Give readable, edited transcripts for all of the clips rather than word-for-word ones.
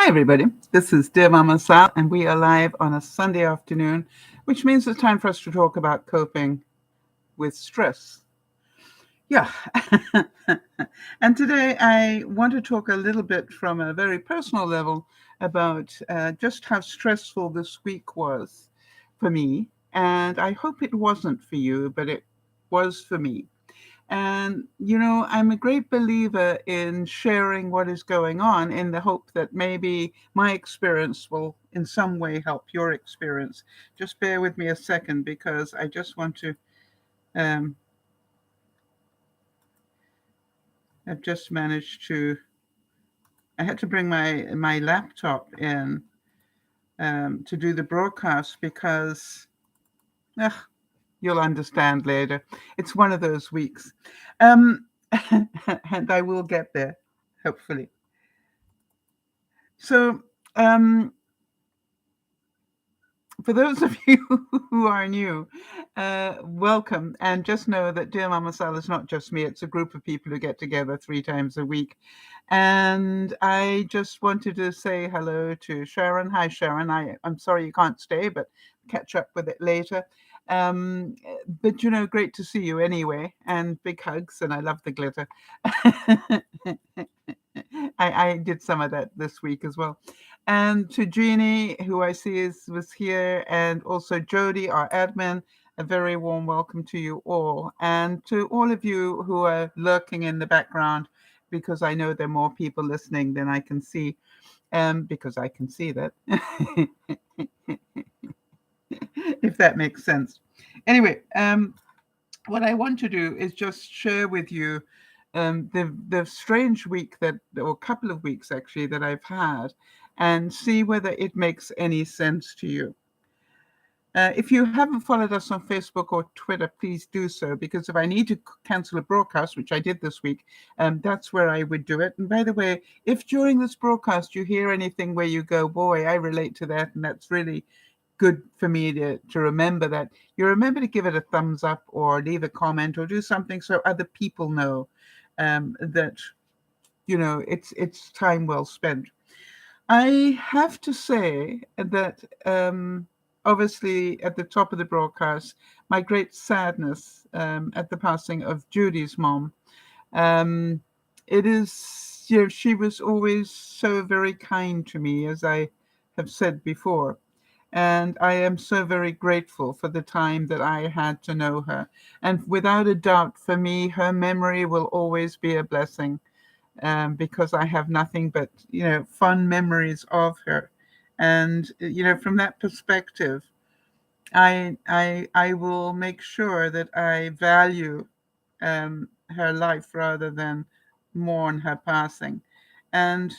Hi, everybody. This is DearMamaSal, and we are live on a Sunday afternoon, which means it's time for us to talk about coping with stress. Yeah. And today I want to talk a little bit from a very personal level about just how stressful this week was for me. And I hope it wasn't for you, but it was for me. And, I'm a great believer in sharing what is going on in the hope that maybe my experience will in some way help your experience. Just bear with me a second because I just want to, um, I've just managed to, I had to bring my laptop in to do the broadcast because, ugh, you'll understand later. It's one of those weeks. Um, and I will get there, hopefully. So, um, for those of you who are new, welcome. And just know that Dear Mama Sal is not just me, it's a group of people who get together 3 times a week. And I just wanted to say hello to Sharon. Hi, Sharon. I'm sorry you can't stay, but catch up with it later. Um, but, great to see you anyway. And big hugs. And I love the glitter. I did some of that this week as well. And to Jeannie, who I see was here, and also Jody, our admin, a very warm welcome to you all. And to all of you who are lurking in the background, because I know there are more people listening than I can see, because I can see that, if that makes sense. Anyway, what I want to do is just share with you the strange week or couple of weeks actually, that I've had, and see whether it makes any sense to you. If you haven't followed us on Facebook or Twitter, please do so, because if I need to cancel a broadcast, which I did this week, that's where I would do it. And by the way, if during this broadcast you hear anything where you go, boy, I relate to that, and that's really good for me to remember that, you remember to give it a thumbs up or leave a comment or do something so other people know that, it's time well spent. I have to say that obviously at the top of the broadcast, my great sadness at the passing of Judy's mom. Um, it is, she was always so very kind to me, as I have said before. And I am so very grateful for the time that I had to know her. And without a doubt, for me, her memory will always be a blessing, because I have nothing but, fun memories of her. And, from that perspective, I will make sure that I value her life rather than mourn her passing. And,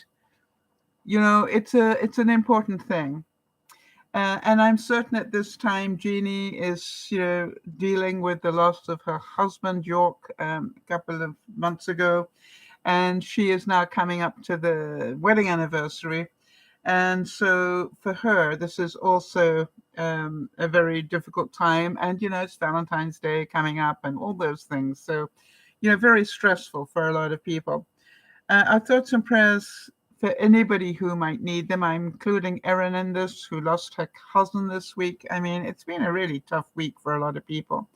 it's an important thing. And I'm certain at this time, Jeannie is, dealing with the loss of her husband, York, a couple of months ago. And she is now coming up to the wedding anniversary. And so for her, this is also a very difficult time. And, it's Valentine's Day coming up and all those things. So, very stressful for a lot of people. Our thoughts and prayers for anybody who might need them. I'm including Erin in this, who lost her cousin this week. I mean, it's been a really tough week for a lot of people.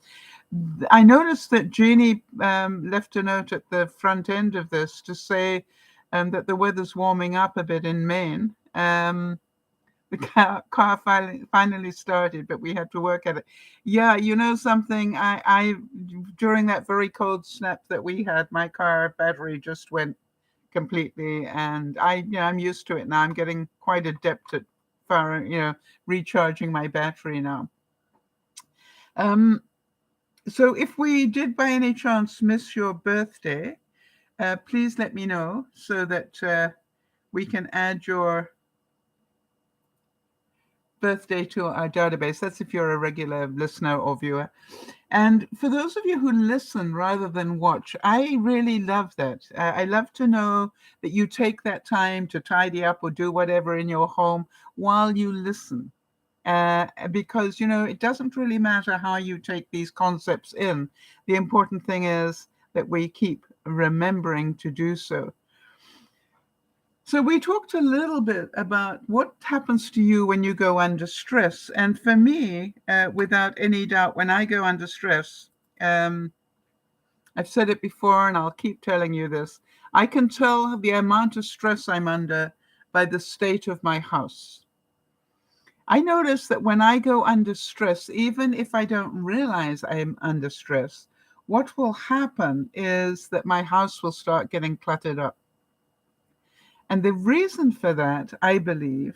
I noticed that Jeannie left a note at the front end of this to say that the weather's warming up a bit in Maine. The car finally started, but we had to work at it. Yeah, something. I during that very cold snap that we had, my car battery just went completely, and I'm used to it now. I'm getting quite adept at recharging my battery now. Um, so if we did by any chance miss your birthday, please let me know so that we can add your birthday to our database. That's if you're a regular listener or viewer. And for those of you who listen rather than watch, I really love that. I love to know that you take that time to tidy up or do whatever in your home while you listen. Because, it doesn't really matter how you take these concepts in. The important thing is that we keep remembering to do so. So we talked a little bit about what happens to you when you go under stress. And for me, without any doubt, when I go under stress, um, I've said it before and I'll keep telling you this. I can tell the amount of stress I'm under by the state of my house. I notice that when I go under stress, even if I don't realize I'm under stress, what will happen is that my house will start getting cluttered up. And the reason for that, I believe,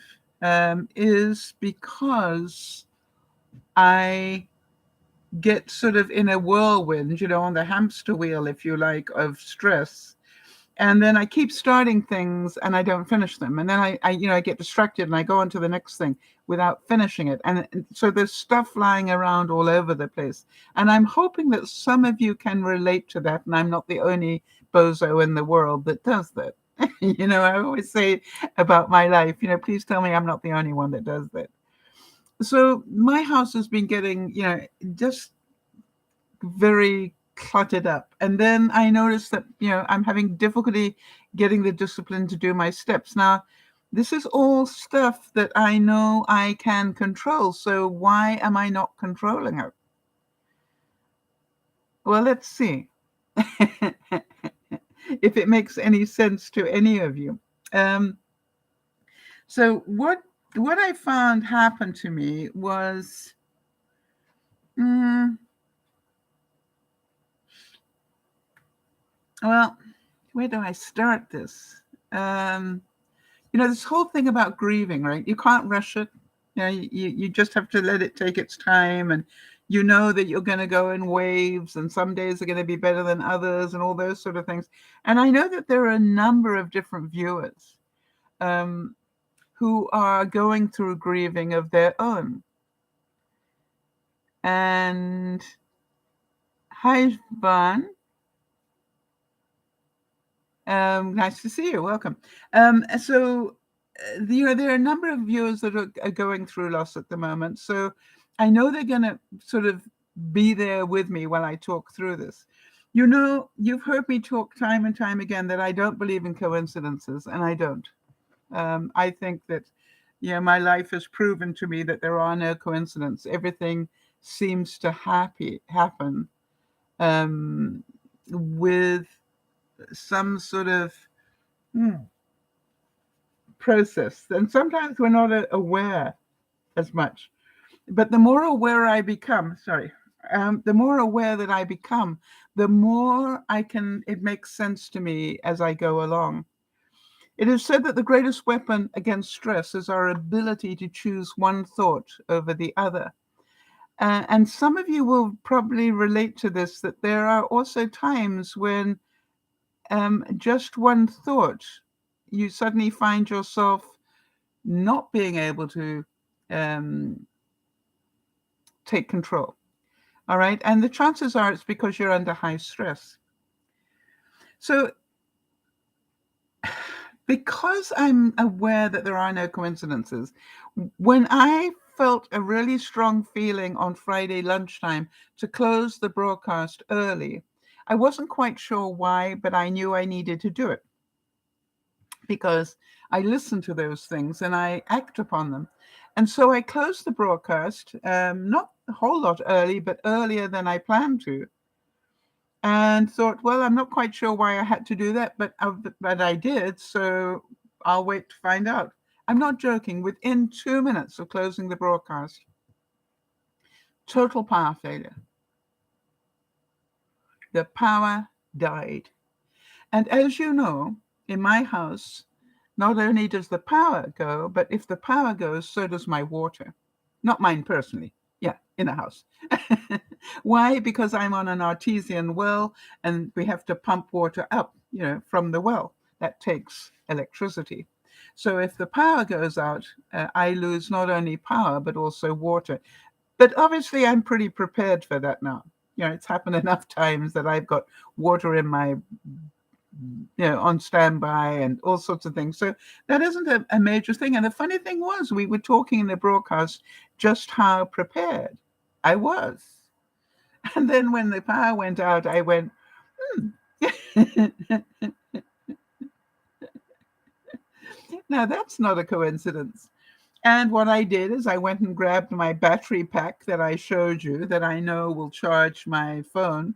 is because I get sort of in a whirlwind, on the hamster wheel, if you like, of stress. And then I keep starting things and I don't finish them. And then I get distracted and I go on to the next thing without finishing it. And so there's stuff lying around all over the place. And I'm hoping that some of you can relate to that. And I'm not the only bozo in the world that does that. I always say about my life, please tell me I'm not the only one that does that. So my house has been getting, just very cluttered up. And then I noticed that, I'm having difficulty getting the discipline to do my steps. Now, this is all stuff that I know I can control. So why am I not controlling it? Well, let's see if it makes any sense to any of you. So what I found happened to me was, well, where do I start this? This whole thing about grieving, right? You can't rush it. You just have to let it take its time, and you know that you're going to go in waves, and some days are going to be better than others, and all those sort of things. And I know that there are a number of different viewers who are going through grieving of their own. And hi, Van. Nice to see you. Welcome. So there are a number of viewers that are going through loss at the moment. So I know they're going to sort of be there with me while I talk through this. You've heard me talk time and time again that I don't believe in coincidences, and I don't. I think that, my life has proven to me that there are no coincidences. Everything seems to happen with some sort of process. And sometimes we're not aware as much. But the more aware I become, the more aware that I become, the more it makes sense to me as I go along. It is said that the greatest weapon against stress is our ability to choose one thought over the other. And some of you will probably relate to this, that there are also times when just one thought, you suddenly find yourself not being able to take control. All right. And the chances are it's because you're under high stress. So because I'm aware that there are no coincidences, when I felt a really strong feeling on Friday lunchtime to close the broadcast early, I wasn't quite sure why, but I knew I needed to do it because I listen to those things and I act upon them. And so I closed the broadcast, not a whole lot early, but earlier than I planned to. And thought, well, I'm not quite sure why I had to do that, but I did, so I'll wait to find out. I'm not joking. Within 2 minutes of closing the broadcast, total power failure. The power died. And as you know, in my house, not only does the power go, but if the power goes, so does my water. Not mine personally. Yeah, in the house. Why? Because I'm on an artesian well and we have to pump water up, from the well. That takes electricity. So if the power goes out, I lose not only power, but also water. But obviously I'm pretty prepared for that now. It's happened enough times that I've got water in my on standby and all sorts of things. So that isn't a major thing. And the funny thing was, we were talking in the broadcast just how prepared I was. And then when the power went out, I went, Now, that's not a coincidence. And what I did is I went and grabbed my battery pack that I showed you that I know will charge my phone.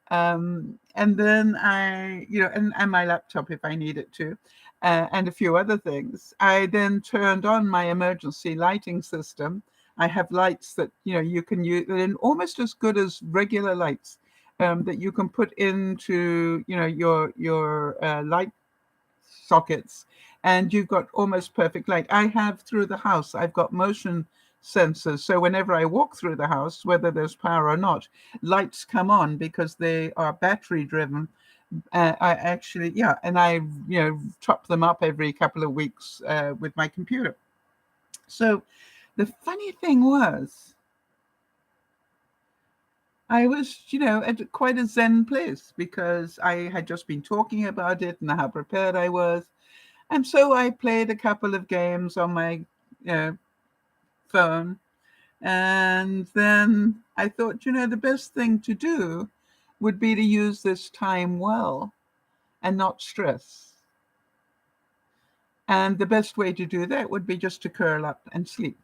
And then and my laptop if I need it to, and a few other things. I then turned on my emergency lighting system. I have lights that, you can use, and almost as good as regular lights, that you can put into, your light sockets, and you've got almost perfect light. I have through the house, I've got motion sensors. So whenever I walk through the house, whether there's power or not, lights come on because they are battery driven. I actually, yeah, and I, top them up every couple of weeks with my computer. So the funny thing was, I was, at quite a zen place because I had just been talking about it and how prepared I was. And so I played a couple of games on my phone. And then I thought, the best thing to do would be to use this time well and not stress. And the best way to do that would be just to curl up and sleep.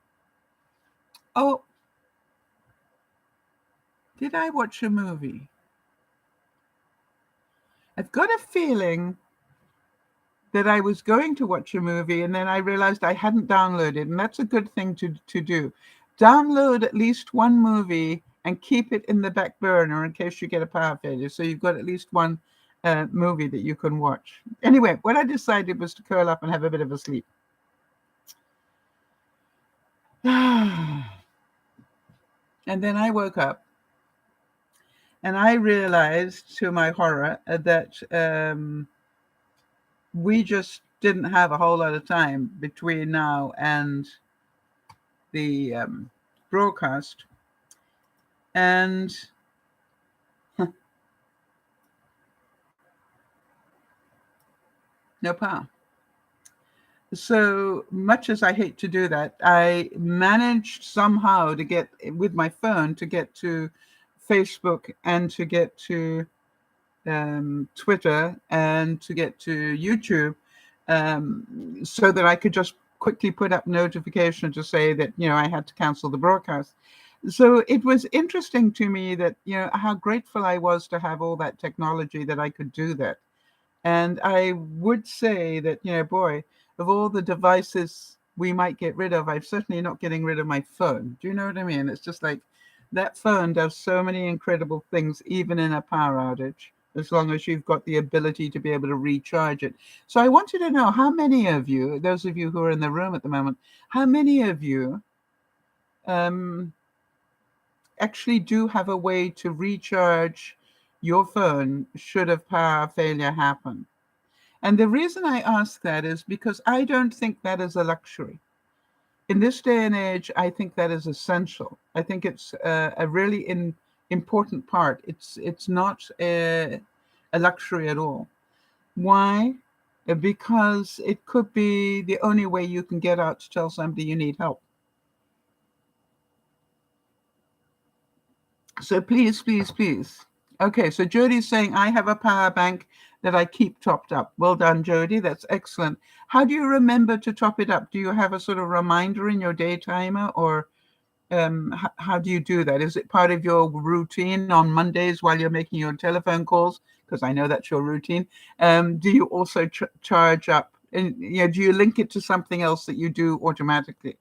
Oh, did I watch a movie? I've got a feeling that I was going to watch a movie and then I realized I hadn't downloaded, and that's a good thing to do. Download at least one movie and keep it in the back burner in case you get a power failure. So you've got at least one movie that you can watch. Anyway, what I decided was to curl up and have a bit of a sleep. And then I woke up and I realized, to my horror, that we just didn't have a whole lot of time between now and the broadcast. And no power. So much as I hate to do that, I managed somehow to get with my phone to get to Facebook and to get to Twitter and to get to YouTube, so that I could just quickly put up notification to say that, I had to cancel the broadcast. So it was interesting to me that, how grateful I was to have all that technology that I could do that. And I would say that, boy, of all the devices we might get rid of, I'm certainly not getting rid of my phone. Do you know what I mean? It's just like that phone does so many incredible things, even in a power outage, as long as you've got the ability to be able to recharge it. So I wanted to know how many of you, those of you who are in the room at the moment, how many of you actually do have a way to recharge your phone should a power failure happen. And the reason I ask that is because I don't think that is a luxury. In this day and age, I think that is essential. I think it's a really important part. It's not a luxury at all. Why? Because it could be the only way you can get out to tell somebody you need help. So please, please, please. Okay, so Jody's saying, I have a power bank that I keep topped up. Well done, Jody. That's excellent. How do you remember to top it up? Do you have a sort of reminder in your day timer, or how do you do that? Is it part of your routine on Mondays while you're making your telephone calls? Because I know that's your routine. Do you also charge up? And do you link it to something else that you do automatically?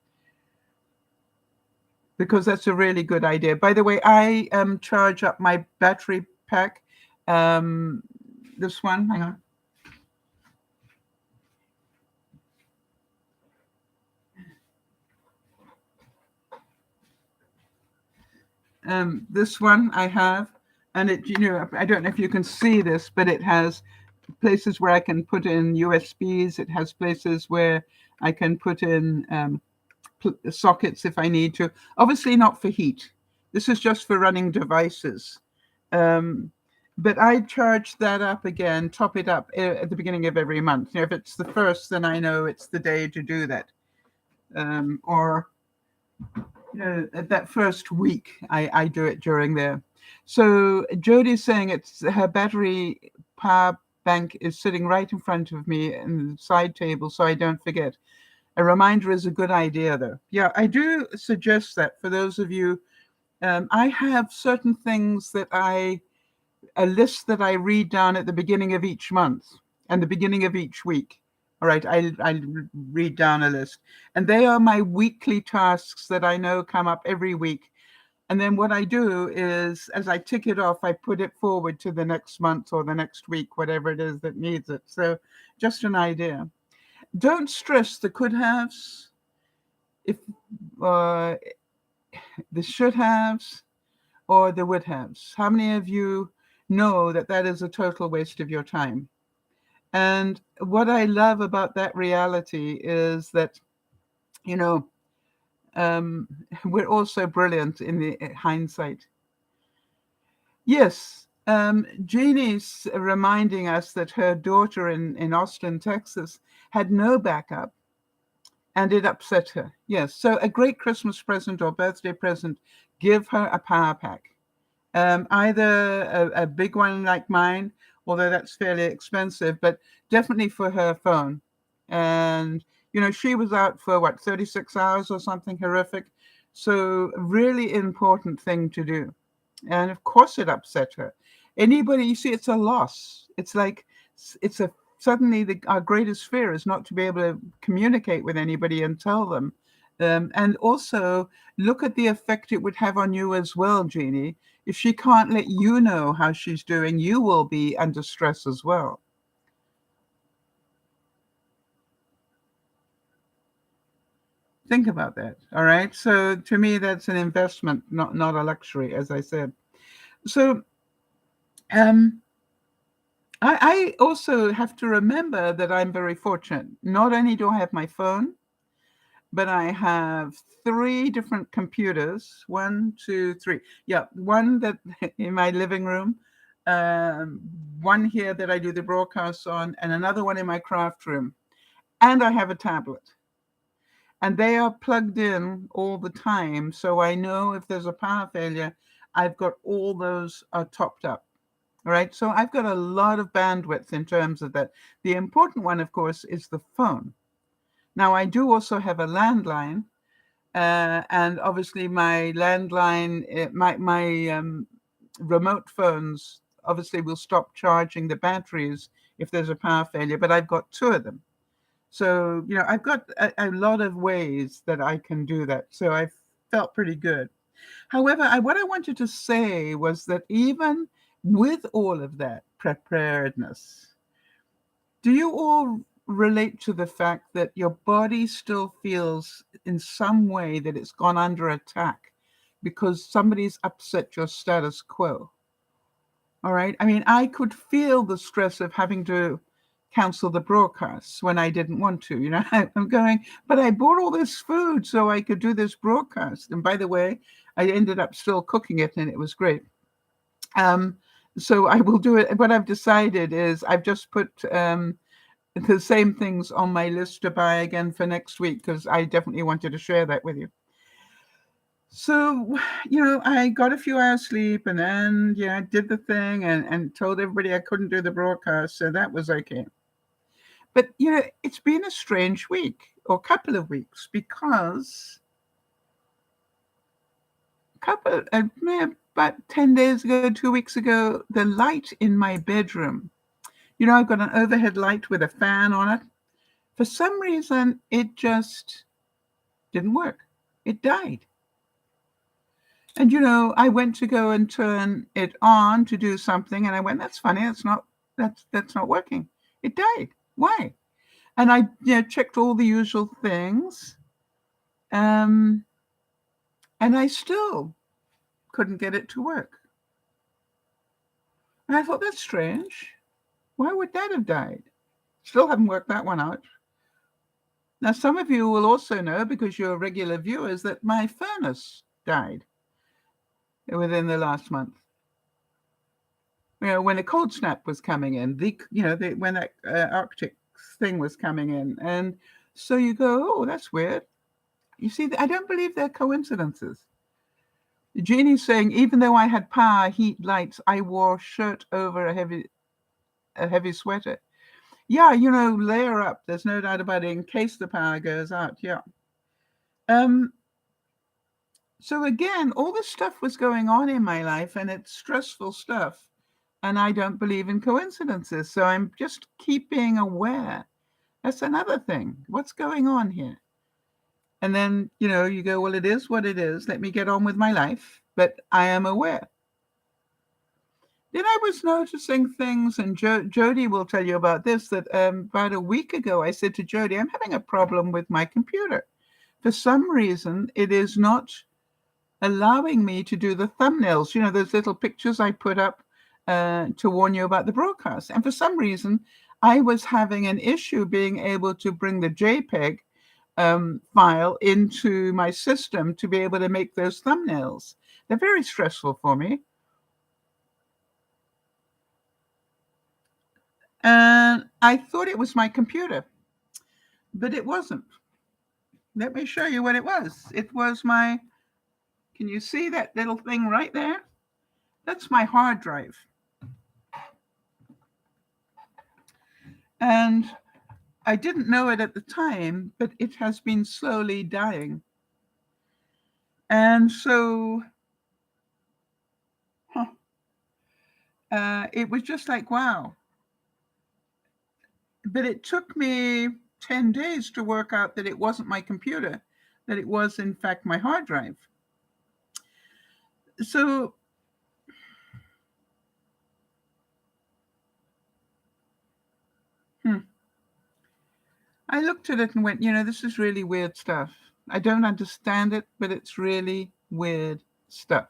Because that's a really good idea. By the way, I charge up my battery pack. This one, hang on. This one I have, and it, I don't know if you can see this, but it has places where I can put in USBs. It has places where I can put in sockets if I need to. Obviously not for heat. This is just for running devices. But I charge that up again, top it up at the beginning of every month. If it's the first, then I know it's the day to do that. Or at that first week, I do it during there. So Jody's saying it's her battery power bank is sitting right in front of me in the side table, so I don't forget. A reminder is a good idea, though. Yeah, I do suggest that for those of you. I have certain things a list that I read down at the beginning of each month and the beginning of each week. All right, I read down a list, and they are my weekly tasks that I know come up every week. And then what I do is, as I tick it off, I put it forward to the next month or the next week, whatever it is that needs it. So just an idea. Don't stress the could haves, if uh, the should haves, or the would haves. How many of you know that that is a total waste of your time? And what I love about that reality is that, you know, um, we're also brilliant in the hindsight. Yes, Jeannie's reminding us that her daughter in Austin, Texas, had no backup and it upset her. Yes, so a great Christmas present or birthday present, give her a power pack. Either a big one like mine, although that's fairly expensive, but definitely for her phone. And, she was out for 36 hours or something horrific. So really important thing to do. And of course it upset her. Anybody, you see, it's a loss. It's like, it's a, suddenly our greatest fear is not to be able to communicate with anybody and tell them. And also look at the effect it would have on you as well, Jeannie. If she can't let you know how she's doing, you will be under stress as well. Think about that. All right. So to me, that's an investment, not a luxury, as I said. So um, I also have to remember that I'm very fortunate. Not only do I have my phone, but I have 3 different computers. 1, 2, 3. Yeah, one that in my living room, um, one here that I do the broadcasts on, and another one in my craft room. And I have a tablet. And they are plugged in all the time, so I know if there's a power failure, I've got all those topped up. All right, so I've got a lot of bandwidth in terms of that. The important one, of course, is the phone. Now, I do also have a landline, and obviously my landline, my remote phones obviously will stop charging the batteries if there's a power failure, but I've got 2 of them. So, I've got a lot of ways that I can do that. So I felt pretty good. However, what I wanted to say was that even with all of that preparedness, do you all relate to the fact that your body still feels in some way that it's gone under attack because somebody's upset your status quo? All right. I mean, I could feel the stress of having to cancel the broadcasts when I didn't want to. I'm going, but I bought all this food so I could do this broadcast. And by the way, I ended up still cooking it and it was great. Um, so I will do it. What I've decided is I've just put the same things on my list to buy again for next week because I definitely wanted to share that with you. So, I got a few hours sleep and then, I did the thing and told everybody I couldn't do the broadcast. So that was okay. But, it's been a strange week or couple of weeks because about 10 days ago, 2 weeks ago, the light in my bedroom, I've got an overhead light with a fan on it. For some reason, it just didn't work. It died. And I went to go and turn it on to do something, and I went, "That's funny. That's not working." It died. Why? And I checked all the usual things, and I still couldn't get it to work. And I thought, that's strange. Why would that have died? Still haven't worked that one out. Now, some of you will also know, because you're regular viewers, that my furnace died within the last month. When a cold snap was coming in, when that Arctic thing was coming in. And so you go, oh, that's weird. You see, I don't believe they're coincidences. Jeannie's saying, even though I had power, heat, lights, I wore a shirt over a heavy a heavy sweater. Yeah, layer up. There's no doubt about it in case the power goes out. Yeah. Um, so again, all this stuff was going on in my life, and it's stressful stuff. And I don't believe in coincidences. So I'm just keep being aware. That's another thing. What's going on here? And then, you go, well, it is what it is. Let me get on with my life. But I am aware. Then I was noticing things, and Jody will tell you about this, that about a week ago, I said to Jody, I'm having a problem with my computer. For some reason, it is not allowing me to do the thumbnails, those little pictures I put up to warn you about the broadcast. And for some reason, I was having an issue being able to bring the JPEG file into my system to be able to make those thumbnails. They're very stressful for me. And I thought it was my computer, but it wasn't. Let me show you what it was. It was can you see that little thing right there? That's my hard drive. And I didn't know it at the time, but it has been slowly dying. And so it was just like, wow. But it took me 10 days to work out that it wasn't my computer, that it was, in fact, my hard drive. So I looked at it and went, this is really weird stuff. I don't understand it, but it's really weird stuff.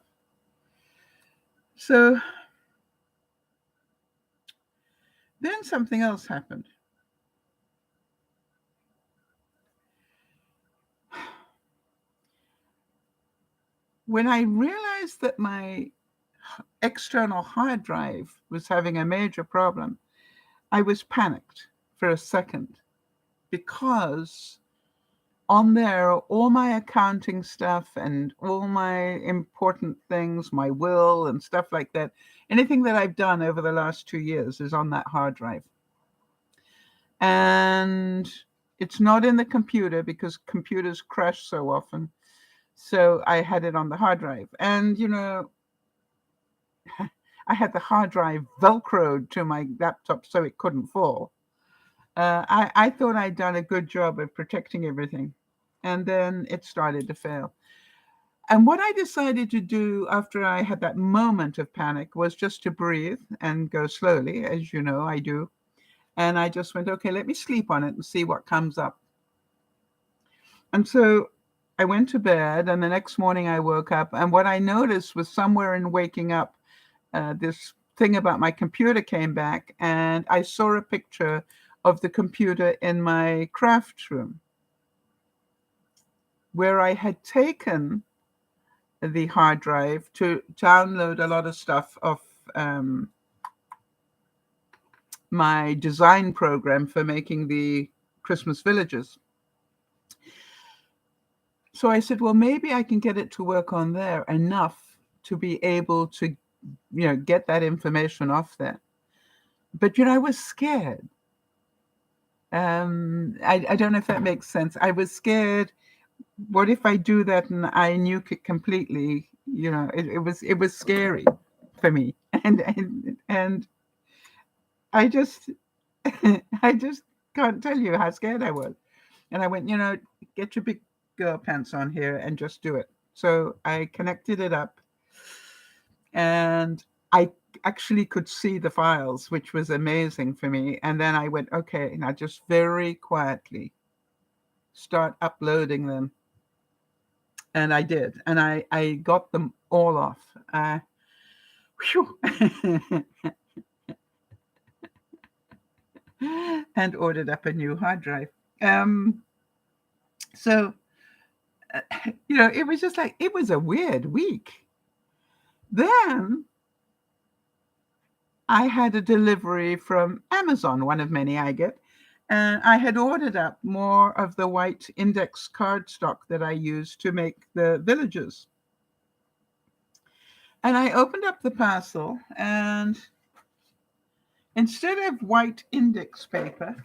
So then something else happened. When I realized that my external hard drive was having a major problem, I was panicked for a second, because on there, all my accounting stuff and all my important things, my will and stuff like that, anything that I've done over the last 2 years is on that hard drive. And it's not in the computer because computers crash so often. So I had it on the hard drive. And, I had the hard drive Velcroed to my laptop so it couldn't fall. I thought I'd done a good job of protecting everything. And then it started to fail. And what I decided to do after I had that moment of panic was just to breathe and go slowly, as you know I do. And I just went, okay, let me sleep on it and see what comes up. And so I went to bed, and the next morning I woke up, and what I noticed was somewhere in waking up, this thing about my computer came back, and I saw a picture of the computer in my craft room, where I had taken the hard drive to download a lot of stuff of my design program for making the Christmas villages. So I said, well, maybe I can get it to work on there enough to be able to, get that information off there. But, I was scared. I don't know if that makes sense. I was scared. What if I do that and I nuke it completely? It was scary for me. And I just, I just can't tell you how scared I was. And I went, get your big girl pants on here and just do it. So I connected it up, and I actually could see the files, which was amazing for me. And then I went, okay, now just very quietly start uploading them. And I did. And I got them all off. And ordered up a new hard drive. So, it was just like, it was a weird week. Then I had a delivery from Amazon, one of many I get, and I had ordered up more of the white index cardstock that I use to make the villages. And I opened up the parcel, and instead of white index paper,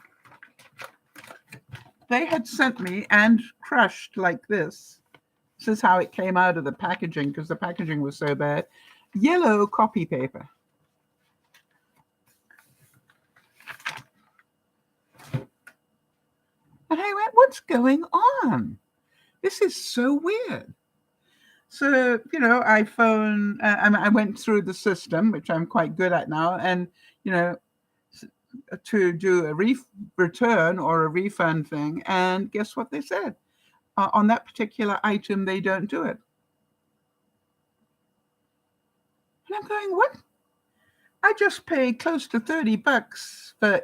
they had sent me, and crushed like this. This is how it came out of the packaging, because the packaging was so bad. Yellow copy paper. And I went, what's going on? This is so weird. So, I went through the system, which I'm quite good at now, and, to do a return or a refund thing. And guess what they said? On that particular item, they don't do it. And I'm going, what? I just paid close to $30 for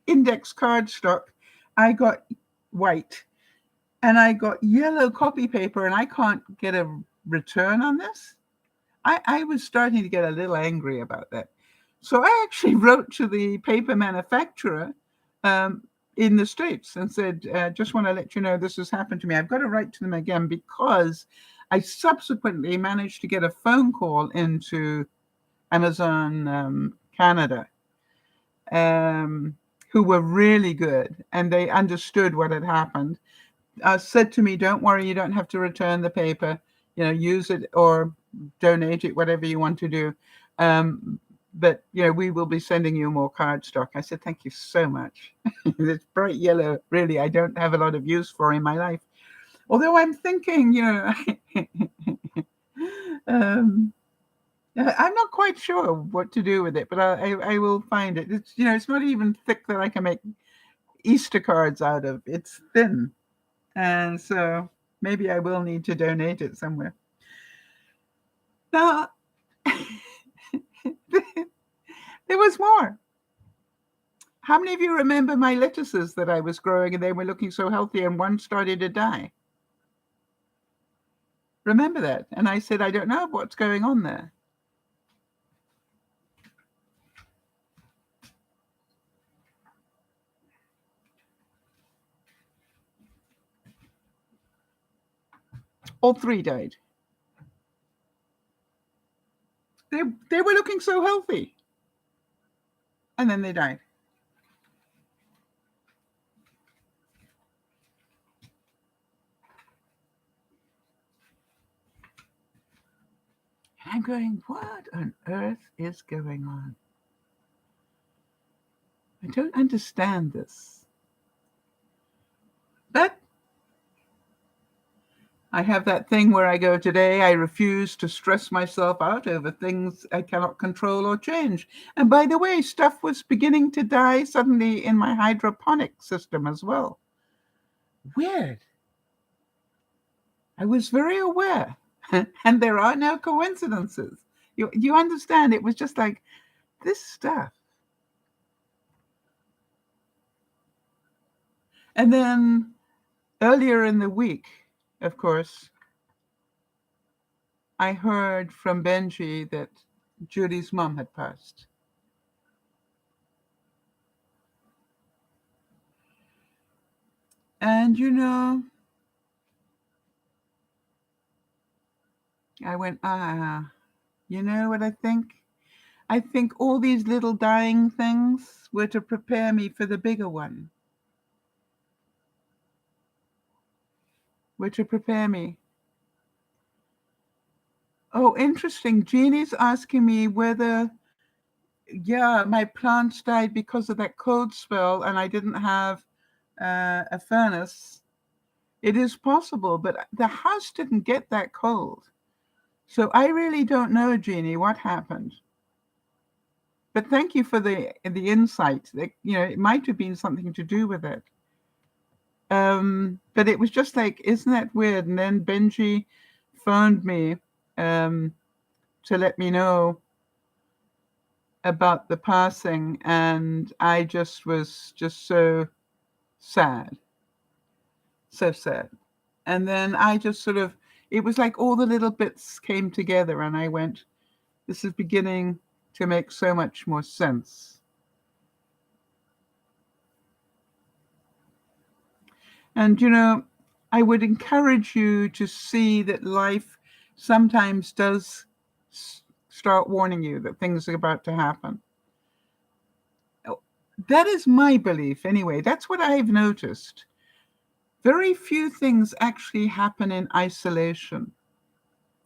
index cardstock. I got white, and I got yellow copy paper, and I can't get a return on this. I was starting to get a little angry about that. So I actually wrote to the paper manufacturer in the States and said, just want to let you know this has happened to me. I've got to write to them again, because I subsequently managed to get a phone call into Amazon Canada, who were really good, and they understood what had happened. Said to me, don't worry, you don't have to return the paper, use it or donate it, whatever you want to do. But we will be sending you more cardstock. I said, thank you so much. This bright yellow, really, I don't have a lot of use for in my life. Although I'm thinking, I'm not quite sure what to do with it, but I will find it. It's, it's not even thick that I can make Easter cards out of. It's thin. And so maybe I will need to donate it somewhere. Now, there was more. How many of you remember my lettuces that I was growing and they were looking so healthy and one started to die? Remember that? And I said, I don't know what's going on there. All three died. They were looking so healthy. And then they died. And I'm going, what on earth is going on? I don't understand this. But I have that thing where I go, today I refuse to stress myself out over things I cannot control or change. And by the way, stuff was beginning to die suddenly in my hydroponic system as well. Weird. I was very aware. And there are no coincidences. You understand? It was just like this stuff. And then earlier in the week, of course, I heard from Benji that Judy's mom had passed. And I went, you know what I think? I think all these little dying things were to prepare me for the bigger one. Were to prepare me. Oh, interesting. Jeannie's asking me whether, my plants died because of that cold spell and I didn't have a furnace. It is possible, but the house didn't get that cold. So I really don't know, Jeannie, what happened. But thank you for the insight. That, it might have been something to do with it. But it was just like, isn't that weird? And then Benji phoned me to let me know about the passing, and I just was so sad. So sad. And then I just sort of, it was like all the little bits came together and I went, this is beginning to make so much more sense. And, I would encourage you to see that life sometimes does start warning you that things are about to happen. That is my belief anyway. That's what I've noticed. Very few things actually happen in isolation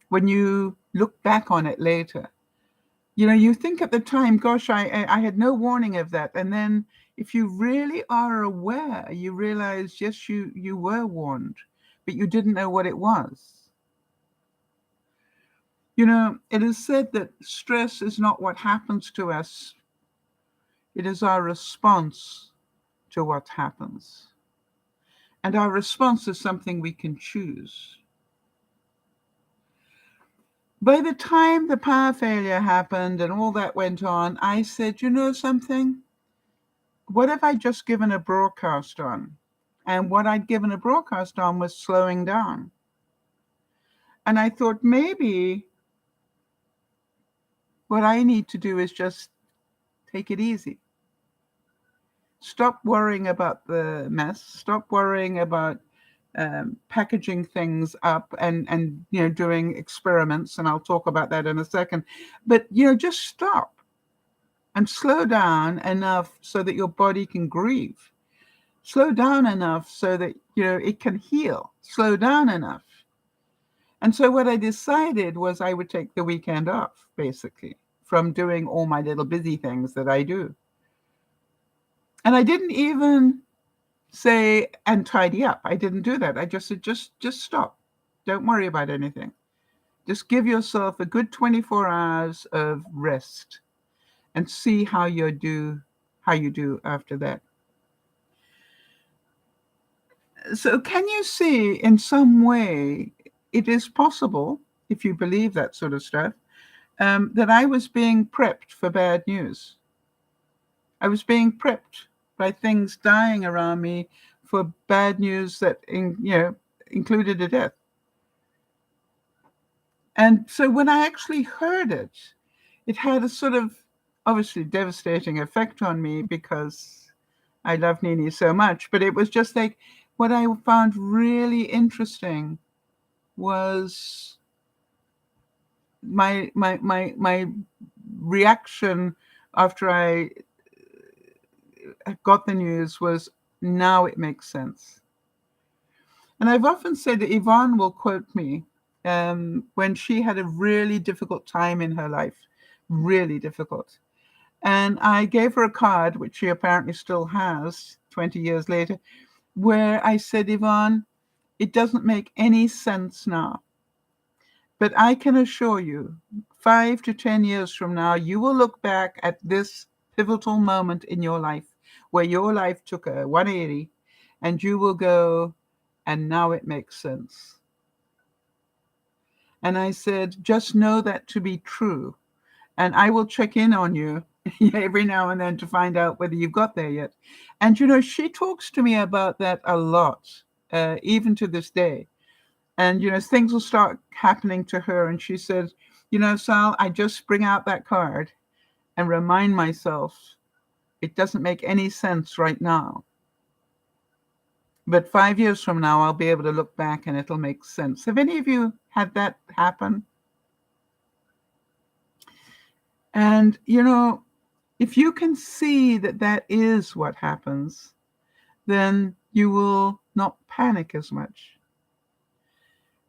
when you look back on it later. You think at the time, gosh, I had no warning of that. And then if you really are aware, you realize, yes, you were warned, but you didn't know what it was. It is said that stress is not what happens to us, it is our response to what happens. And our response is something we can choose. By the time the power failure happened and all that went on, I said, you know something? What have I just given a broadcast on? And what I'd given a broadcast on was slowing down. And I thought maybe what I need to do is just take it easy. Stop worrying about the mess. Stop worrying about packaging things up and doing experiments. And I'll talk about that in a second. But just stop and slow down enough so that your body can grieve. Slow down enough so that it can heal. Slow down enough. And so what I decided was I would take the weekend off, basically, from doing all my little busy things that I do. And I didn't even say and tidy up. I didn't do that. I just said just stop. Don't worry about anything. Just give yourself a good 24 hours of rest and see how you do after that. So can you see in some way it is possible, if you believe that sort of stuff, that I was being prepped for bad news? I was being prepped by things dying around me for bad news that included a death. And so when I actually heard it, it had a sort of obviously devastating effect on me because I love Nini so much. But it was just like what I found really interesting was my reaction after I got the news was, now it makes sense. And I've often said that Yvonne will quote me when she had a really difficult time in her life, really difficult. And I gave her a card, which she apparently still has 20 years later, where I said, Yvonne, it doesn't make any sense now. But I can assure you, 5 to 10 years from now, you will look back at this pivotal moment in your life where your life took a 180 and you will go, and now it makes sense. And I said, just know that to be true. And I will check in on you every now and then to find out whether you've got there yet. And, she talks to me about that a lot, even to this day. And, things will start happening to her. And she said, Sal, I just bring out that card and remind myself it doesn't make any sense right now. But 5 years from now, I'll be able to look back and it'll make sense. Have any of you had that happen? And, if you can see that that is what happens, then you will not panic as much.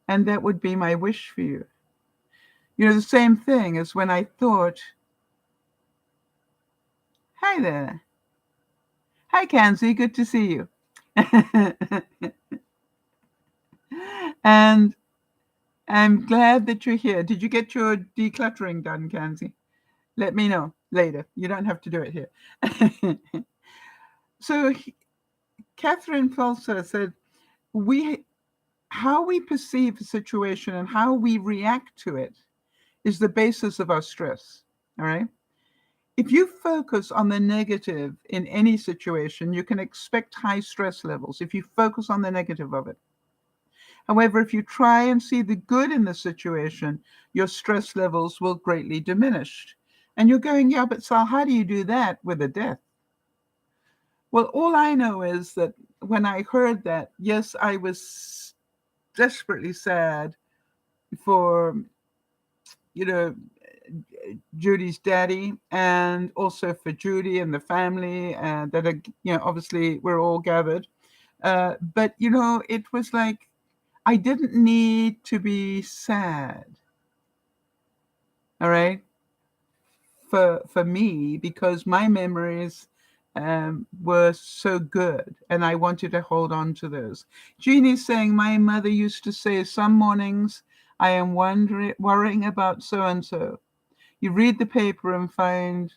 And that would be my wish for you. The same thing as when I thought, hi there. Hi, Kanzi, good to see you. And I'm glad that you're here. Did you get your decluttering done, Kanzi? Let me know later. You don't have to do it here. So Catherine Fulser said, how we perceive a situation and how we react to it is the basis of our stress. All right. If you focus on the negative in any situation, you can expect high stress levels if you focus on the negative of it. However, if you try and see the good in the situation, your stress levels will greatly diminish. And you're going, yeah, but Sal, how do you do that with a death? Well, all I know is that when I heard that, yes, I was desperately sad for, Judy's daddy, and also for Judy and the family that are, obviously we're all gathered. But it was like I didn't need to be sad. All right, for me, because my memories were so good, and I wanted to hold on to those. Jeannie's saying my mother used to say, "Some mornings I am worrying about so and so." You read the paper and find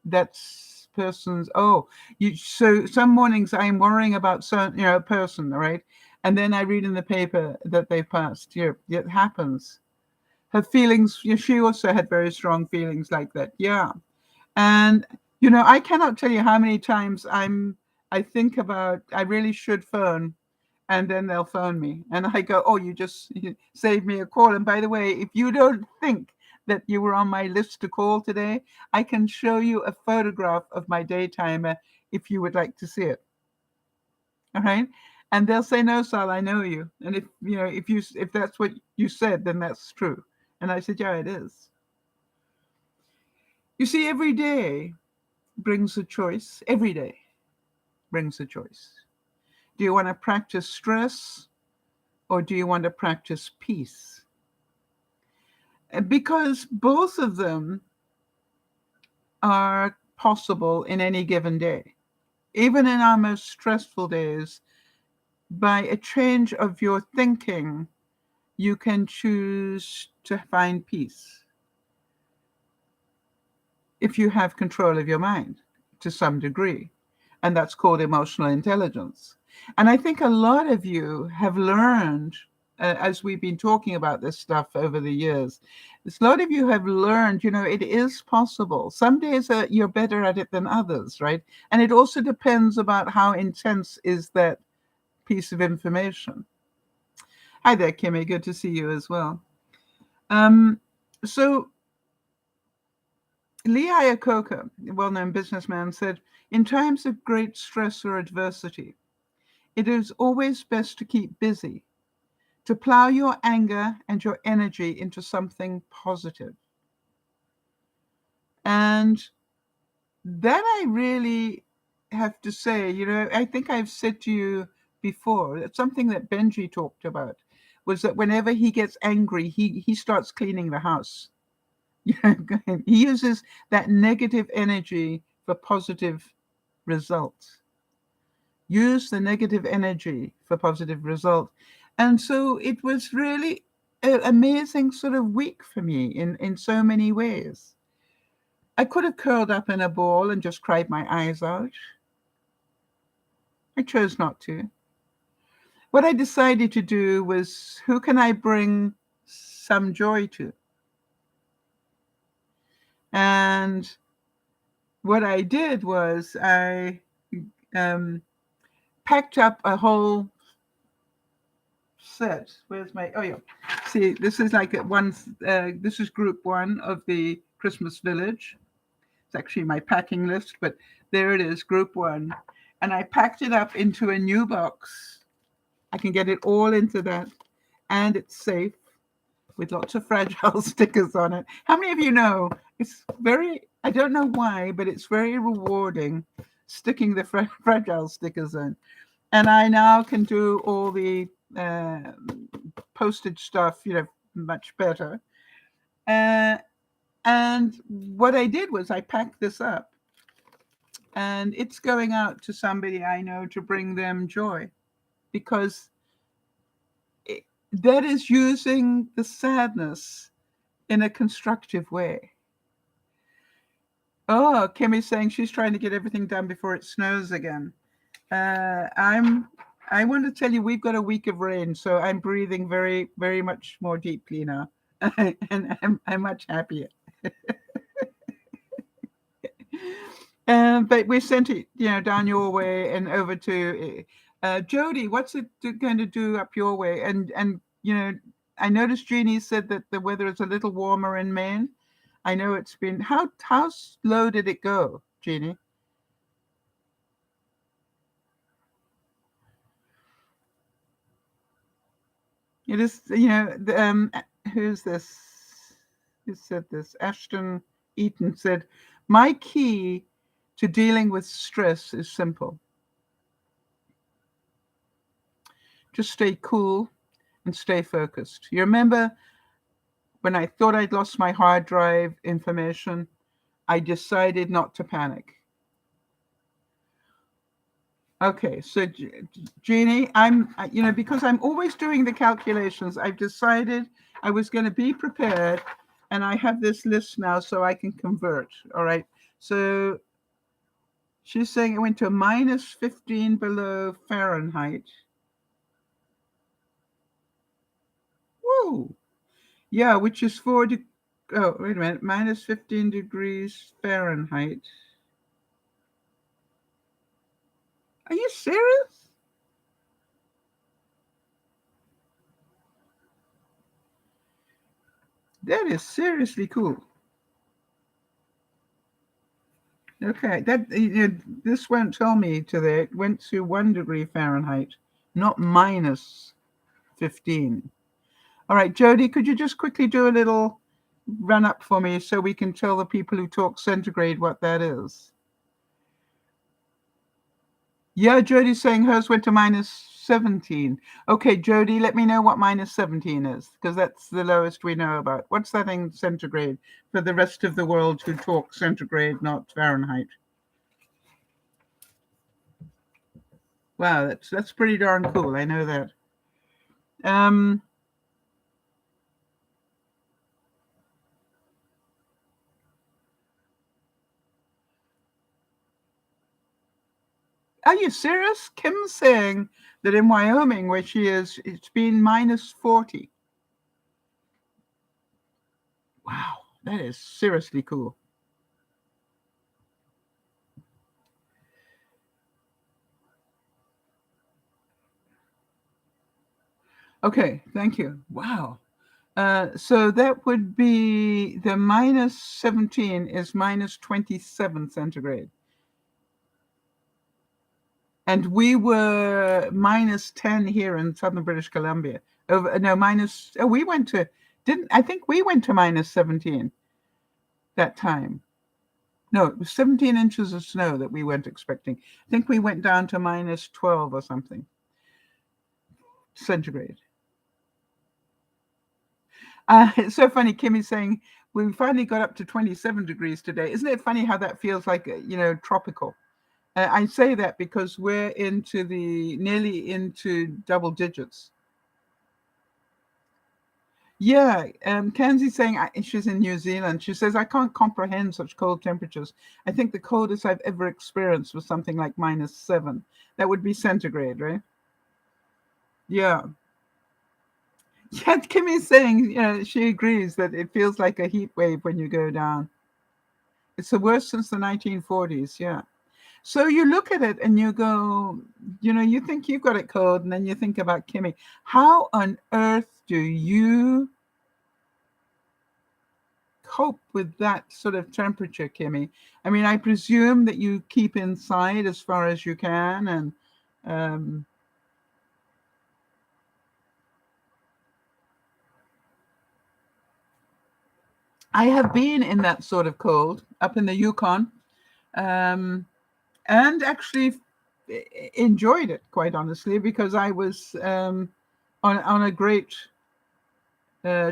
that's person's. Oh, you. So some mornings I'm worrying about a person, right? And then I read in the paper that they passed. It happens. Her feelings. She also had very strong feelings like that. Yeah, and I cannot tell you how many times I think about I really should phone, and then they'll phone me, and I go, "Oh, you saved me a call." And by the way, if you don't think that you were on my list to call today, I can show you a photograph of my day timer if you would like to see it. All right. And they'll say, "No, Sal, I know you." And if that's what you said, then that's true. And I said, "Yeah, it is." You see, every day brings a choice. Every day brings a choice. Do you want to practice stress, or do you want to practice peace? Because both of them are possible in any given day. Even in our most stressful days, by a change of your thinking, you can choose to find peace if you have control of your mind to some degree. And that's called emotional intelligence. And I think a lot of you have learned, as we've been talking about this stuff over the years, a lot of you have learned, it is possible. Some days you're better at it than others, right? And it also depends about how intense is that piece of information. Hi there, Kimmy. Good to see you as well. So Lee Iacocca, a well-known businessman, said, "In times of great stress or adversity, it is always best to keep busy, to plow your anger and your energy into something positive." And that I really have to say, I think I've said to you before, it's something that Benji talked about, was that whenever he gets angry, he starts cleaning the house. He uses that negative energy for positive results. Use the negative energy for positive result. And so it was really an amazing sort of week for me in so many ways. I could have curled up in a ball and just cried my eyes out. I chose not to. What I decided to do was, who can I bring some joy to? And what I did was I packed up a whole set. Where's my? Oh yeah. See, this is like this is group one of the Christmas Village. It's actually my packing list, but there it is, group one. And I packed it up into a new box. I can get it all into that, and it's safe with lots of fragile stickers on it. How many of you know it's very? I don't know why, but it's very rewarding sticking the fragile stickers in. And I now can do all the postage stuff, much better. And what I did was I packed this up, and it's going out to somebody I know to bring them joy, because that is using the sadness in a constructive way. Oh, Kimmy's saying she's trying to get everything done before it snows again. I want to tell you, we've got a week of rain, so I'm breathing very, very much more deeply now, and I'm much happier. But we sent it, down your way and over to Jody. What's it going to do up your way? And I noticed Jeannie said that the weather is a little warmer in Maine. I know it's been how low did it go, Jeannie? It is, who's this? Who said this? Ashton Eaton said, my key to dealing with stress is simple. Just stay cool and stay focused. You remember when I thought I'd lost my hard drive information, I decided not to panic. Okay, so Jeannie, because I'm always doing the calculations, I've decided I was going to be prepared, and I have this list now so I can convert. All right, so she's saying it went to minus 15 below Fahrenheit. Whoa, yeah, which is oh, wait a minute, minus 15 degrees Fahrenheit. Are you serious? That is seriously cool. Okay, this won't tell me today. It went to 1 degree Fahrenheit, not minus 15. All right, Jody, could you just quickly do a little run up for me so we can tell the people who talk centigrade what that is? Yeah, Jody's saying hers went to minus 17. Okay, Jody, let me know what minus 17 is, because that's the lowest we know about. What's that in centigrade for the rest of the world who talk centigrade, not Fahrenheit? Wow, that's pretty darn cool. I know that. Are you serious? Kim's saying that in Wyoming, where she is, it's been minus 40. Wow, that is seriously cool. Okay, thank you. Wow. So that would be the minus 17 is minus 27 centigrade. And we were minus 10 here in southern British Columbia. We went to, I think we went to minus 17 that time. No, it was 17 inches of snow that we weren't expecting. I think we went down to minus 12 or something centigrade. It's so funny. Kimmy's saying we finally got up to 27 degrees today. Isn't it funny how that feels like, tropical? I say that because we're nearly into double digits. Yeah, Kenzie's saying she's in New Zealand. She says, I can't comprehend such cold temperatures. I think the coldest I've ever experienced was something like minus 7. That would be centigrade, right? Yeah. Yeah, Kimmy's saying, she agrees that it feels like a heat wave when you go down. It's the worst since the 1940s, yeah. So you look at it and you go, you think you've got it cold, and then you think about Kimmy. How on earth do you cope with that sort of temperature, Kimmy? I mean, I presume that you keep inside as far as you can, and I have been in that sort of cold up in the Yukon, and actually enjoyed it, quite honestly, because I was on a great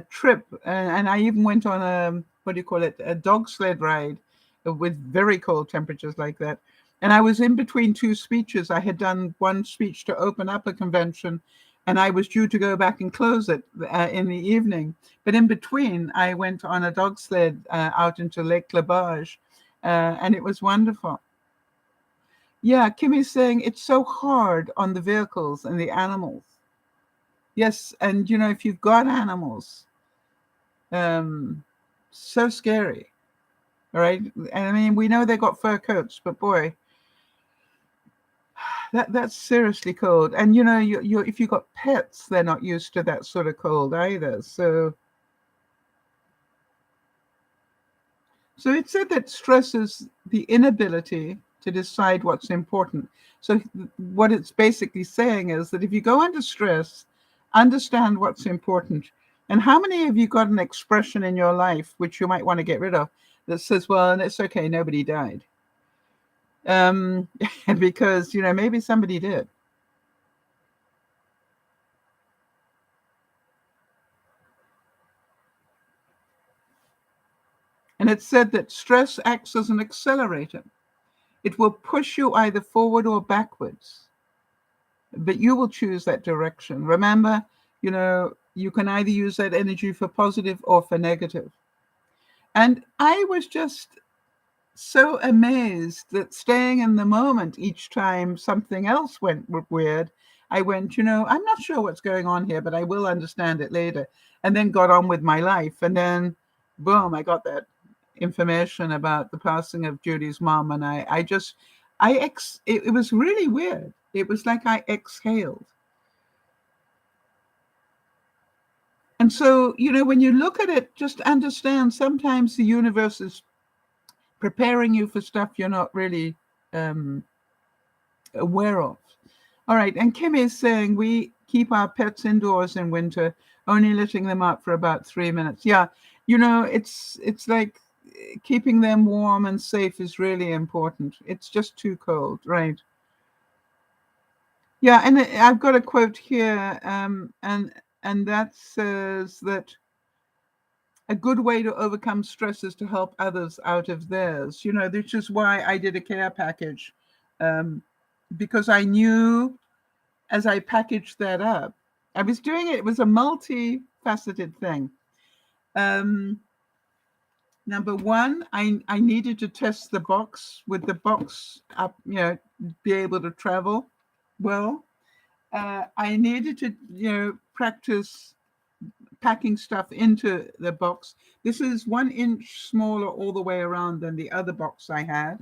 trip, and I even went on a dog sled ride with very cold temperatures like that. And I was in between two speeches. I had done one speech to open up a convention, and I was due to go back and close it in the evening. But in between, I went on a dog sled out into Lake Labage, and it was wonderful. Yeah, Kimmy's saying it's so hard on the vehicles and the animals. Yes, and if you've got animals, so scary. All right, and I mean, we know they got fur coats, but boy, that's seriously cold. And you if you got pets, they're not used to that sort of cold either. So it said that stress is the inability to decide what's important. So what it's basically saying is that if you go under stress, understand what's important, And how many of you got an expression in your life which you might want to get rid of that says, well, and it's okay, nobody died? Because, maybe somebody did. And it's said that stress acts as an accelerator. It will push you either forward or backwards, but you will choose that direction. Remember, you can either use that energy for positive or for negative. And I was just so amazed that staying in the moment each time something else went weird, I went, I'm not sure what's going on here, but I will understand it later. And then got on with my life. And then, boom, I got that information about the passing of Judy's mom. And it was really weird. It was like I exhaled. And so, when you look at it, just understand sometimes the universe is preparing you for stuff you're not really aware of. All right. And Kim is saying we keep our pets indoors in winter, only letting them out for about 3 minutes. Yeah. It's like keeping them warm and safe is really important. It's just too cold. Right. Yeah. And I've got a quote here. And that says that a good way to overcome stress is to help others out of theirs, which is why I did a care package, because I knew as I packaged that up, I was doing it. It was a multifaceted thing. Number one, I needed to test the box. With the box up, be able to travel well. I needed to, practice packing stuff into the box. This is 1 inch smaller all the way around than the other box I had.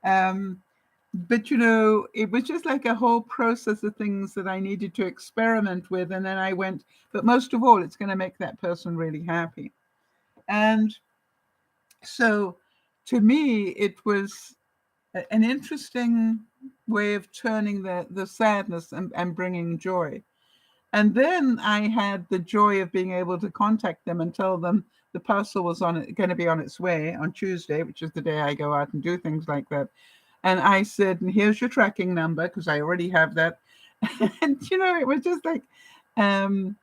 But it was just like a whole process of things that I needed to experiment with. And then I went, but most of all, it's going to make that person really happy. And so to me, it was an interesting way of turning the sadness and bringing joy. And then I had the joy of being able to contact them and tell them the parcel was going to be on its way on Tuesday, which is the day I go out and do things like that. And I said, and here's your tracking number, because I already have that. And, it was just like, and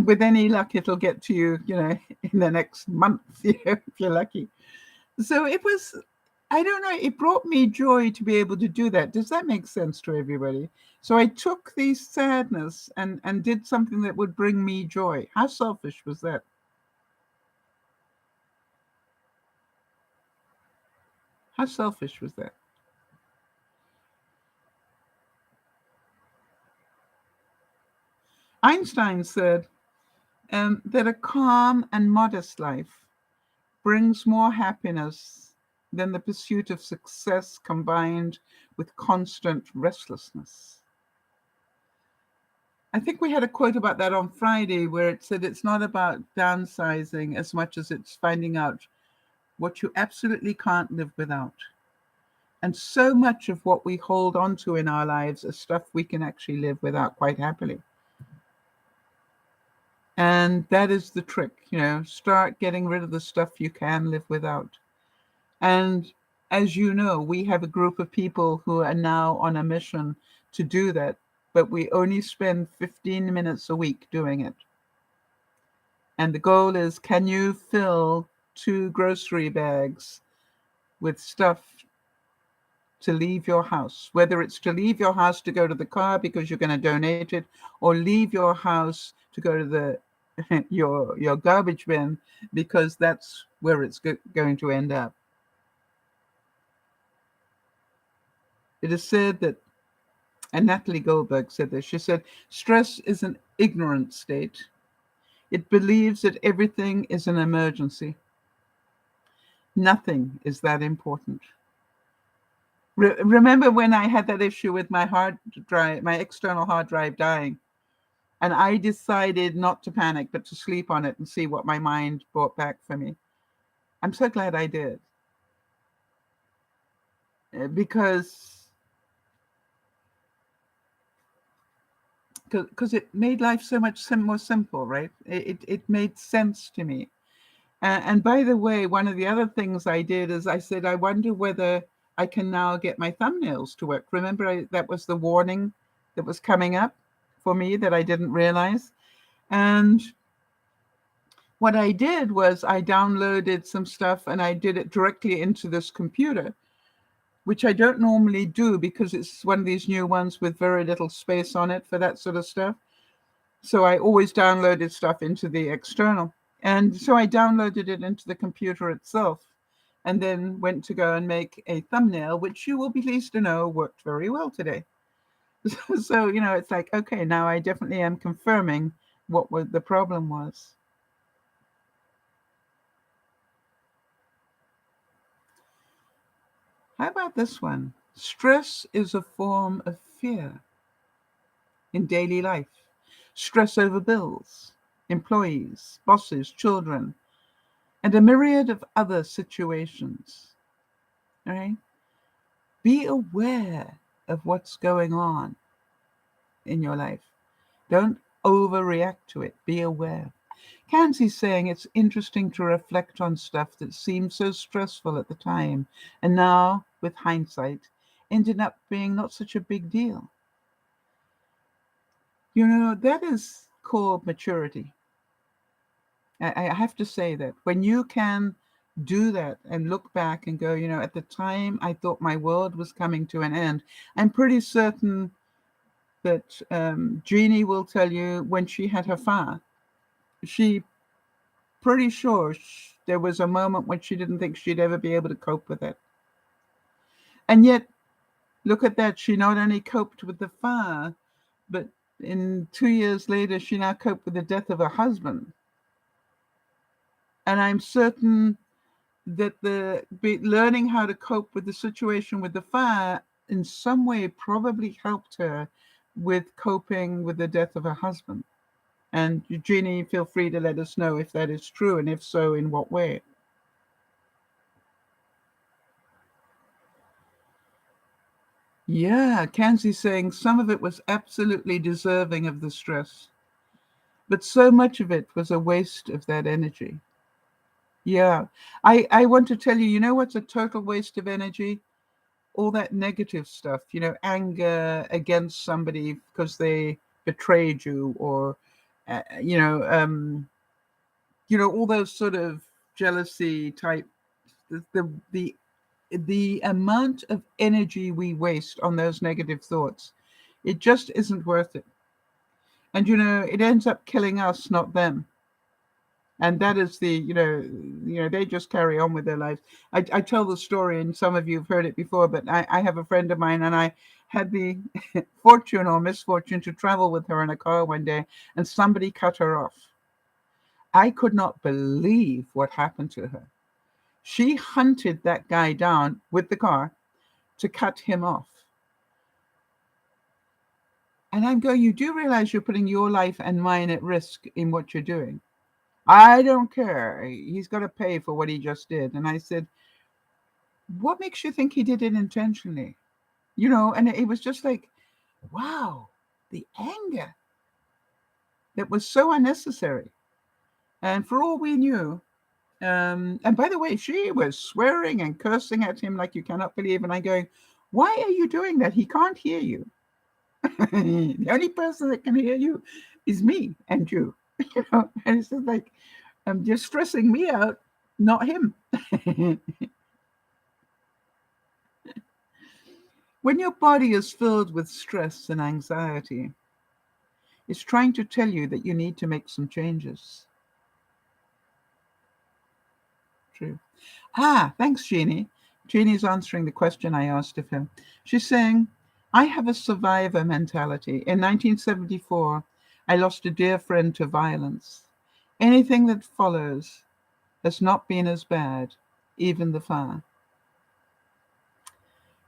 with any luck, it'll get to you, in the next month, if you're lucky. So it was, I don't know, it brought me joy to be able to do that. Does that make sense to everybody? So I took the sadness and did something that would bring me joy. How selfish was that? How selfish was that? Einstein said that a calm and modest life brings more happiness than the pursuit of success combined with constant restlessness. I think we had a quote about that on Friday where it said it's not about downsizing as much as it's finding out what you absolutely can't live without. And so much of what we hold on to in our lives is stuff we can actually live without quite happily. And that is the trick, start getting rid of the stuff you can live without. And as you know, we have a group of people who are now on a mission to do that, but we only spend 15 minutes a week doing it. And the goal is, can you fill 2 grocery bags with stuff to leave your house, whether it's to leave your house to go to the car because you're going to donate it, or leave your house to go to the your garbage bin because that's where it's going to end up. It is said that, and Natalie Goldberg said this, she said, stress is an ignorant state. It believes that everything is an emergency. Nothing is that important. Remember when I had that issue with my hard drive, my external hard drive dying, and I decided not to panic, but to sleep on it and see what my mind brought back for me. I'm so glad I did. Because because it made life so much more simple, right? It made sense to me. And by the way, one of the other things I did is I said, I wonder whether I can now get my thumbnails to work. Remember, that was the warning that was coming up for me that I didn't realize. And what I did was I downloaded some stuff and I did it directly into this computer, which I don't normally do because it's one of these new ones with very little space on it for that sort of stuff. So I always downloaded stuff into the external. And so I downloaded it into the computer itself and then went to go and make a thumbnail, which you will be pleased to know worked very well today. So, it's like, okay, now I definitely am confirming what the problem was. How about this one? Stress is a form of fear in daily life. Stress over bills, employees, bosses, children, and a myriad of other situations. All right? Be aware of what's going on in your life. Don't overreact to it. Be aware. Kanzi's saying it's interesting to reflect on stuff that seemed so stressful at the time and now, with hindsight, ended up being not such a big deal. That is called maturity. I have to say that when you can do that and look back and go, at the time I thought my world was coming to an end. I'm pretty certain that Jeannie will tell you when she had her fire, she pretty sure there was a moment when she didn't think she'd ever be able to cope with it. And yet, look at that. She not only coped with the fire, but in 2 years later, she now coped with the death of her husband. And I'm certain that learning how to cope with the situation with the fire in some way probably helped her with coping with the death of her husband. And Eugenie, feel free to let us know if that is true, and if so, in what way. Yeah, Kanzi's saying some of it was absolutely deserving of the stress, but so much of it was a waste of that energy. Yeah, I want to tell you, what's a total waste of energy? All that negative stuff, anger against somebody because they betrayed you, or, all those sort of jealousy type, the amount of energy we waste on those negative thoughts, it just isn't worth it. And it ends up killing us, not them. And that is they just carry on with their lives. I tell the story, and some of you have heard it before, but I have a friend of mine, and I had the fortune or misfortune to travel with her in a car one day, and somebody cut her off. I could not believe what happened to her. She hunted that guy down with the car to cut him off. And I'm going, you do realize you're putting your life and mine at risk in what you're doing? I don't care. He's got to pay for what he just did. And I said, what makes you think he did it intentionally? And it was just like, wow, the anger that was so unnecessary. And for all we knew, and by the way, she was swearing and cursing at him like you cannot believe. And I'm going, why are you doing that? He can't hear you. The only person that can hear you is me and you. And it's just like, you're stressing me out, not him. When your body is filled with stress and anxiety, it's trying to tell you that you need to make some changes. True. Thanks, Jeannie. Jeannie's answering the question I asked of him. She's saying, I have a survivor mentality. In 1974, I lost a dear friend to violence. Anything that follows has not been as bad, even the fire.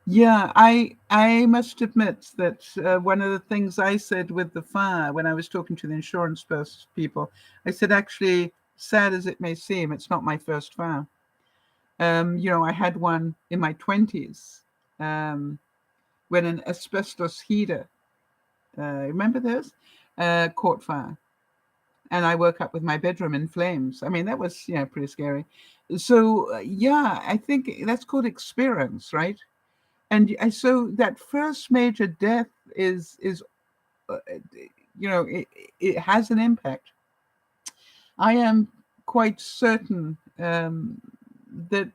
Yeah, I must admit that one of the things I said with the fire when I was talking to the insurance people, I said, actually, sad as it may seem, it's not my first fire. I had one in my 20s when an asbestos heater Remember those? Caught fire. And I woke up with my bedroom in flames. I mean, that was, pretty scary. So, yeah, I think that's called experience, right? And so that first major death is uh, it has an impact. I am quite certain that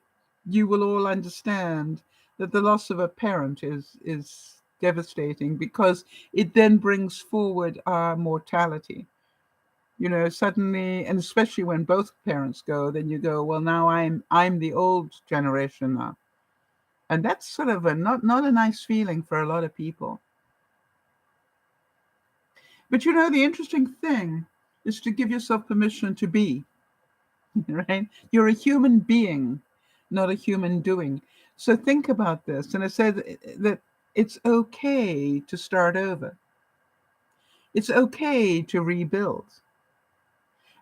you will all understand that the loss of a parent is devastating, because it then brings forward our mortality. Suddenly, and especially when both parents go, then you go, well, now I'm the old generation now. And that's sort of a not a nice feeling for a lot of people. But the interesting thing is to give yourself permission to be, right? You're a human being, not a human doing. So think about this. And I said that it's okay to start over. It's okay to rebuild.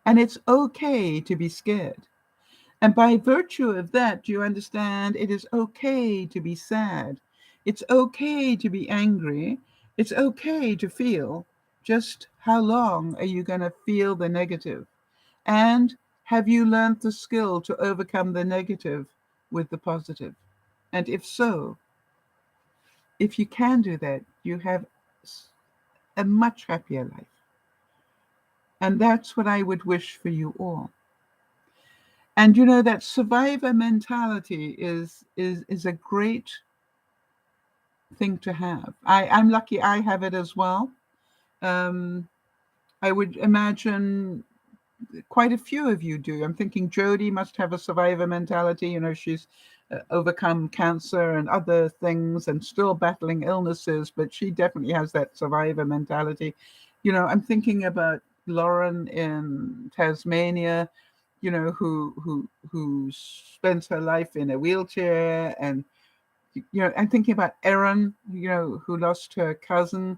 And it's okay to be scared. And by virtue of that, you understand it is okay to be sad. It's okay to be angry. It's okay to feel. Just how long are you going to feel the negative? And have you learned the skill to overcome the negative with the positive? And if so, if you can do that, you have a much happier life. And that's what I would wish for you all. And that survivor mentality is a great thing to have. I'm lucky I have it as well. Um, I would imagine quite a few of you do. I'm thinking Jodie must have a survivor mentality. She's overcome cancer and other things and still battling illnesses, but she definitely has that survivor mentality. I'm thinking about Lauren in Tasmania, who spends her life in a wheelchair. And I'm thinking about Erin, who lost her cousin.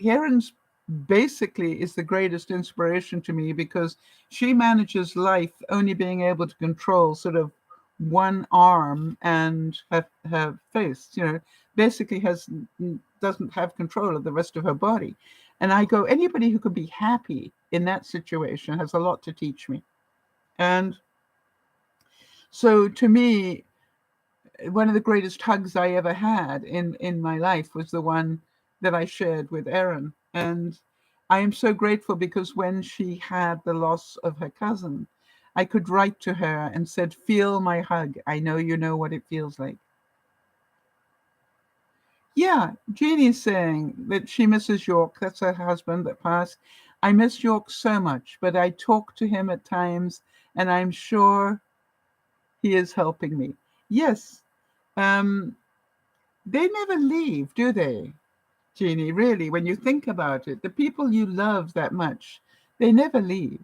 Erin's basically is the greatest inspiration to me, because she manages life only being able to control sort of one arm and her face. Basically doesn't have control of the rest of her body. And I go, anybody who could be happy in that situation has a lot to teach me. And so to me, one of the greatest hugs I ever had in my life was the one that I shared with Erin. And I am so grateful, because when she had the loss of her cousin, I could write to her and said, feel my hug. I know you know what it feels like. Yeah, Jeannie's saying that she misses York. That's her husband that passed. I miss York so much, but I talk to him at times, and I'm sure he is helping me. Yes, they never leave, do they, Jeannie? Really, when you think about it, the people you love that much, they never leave.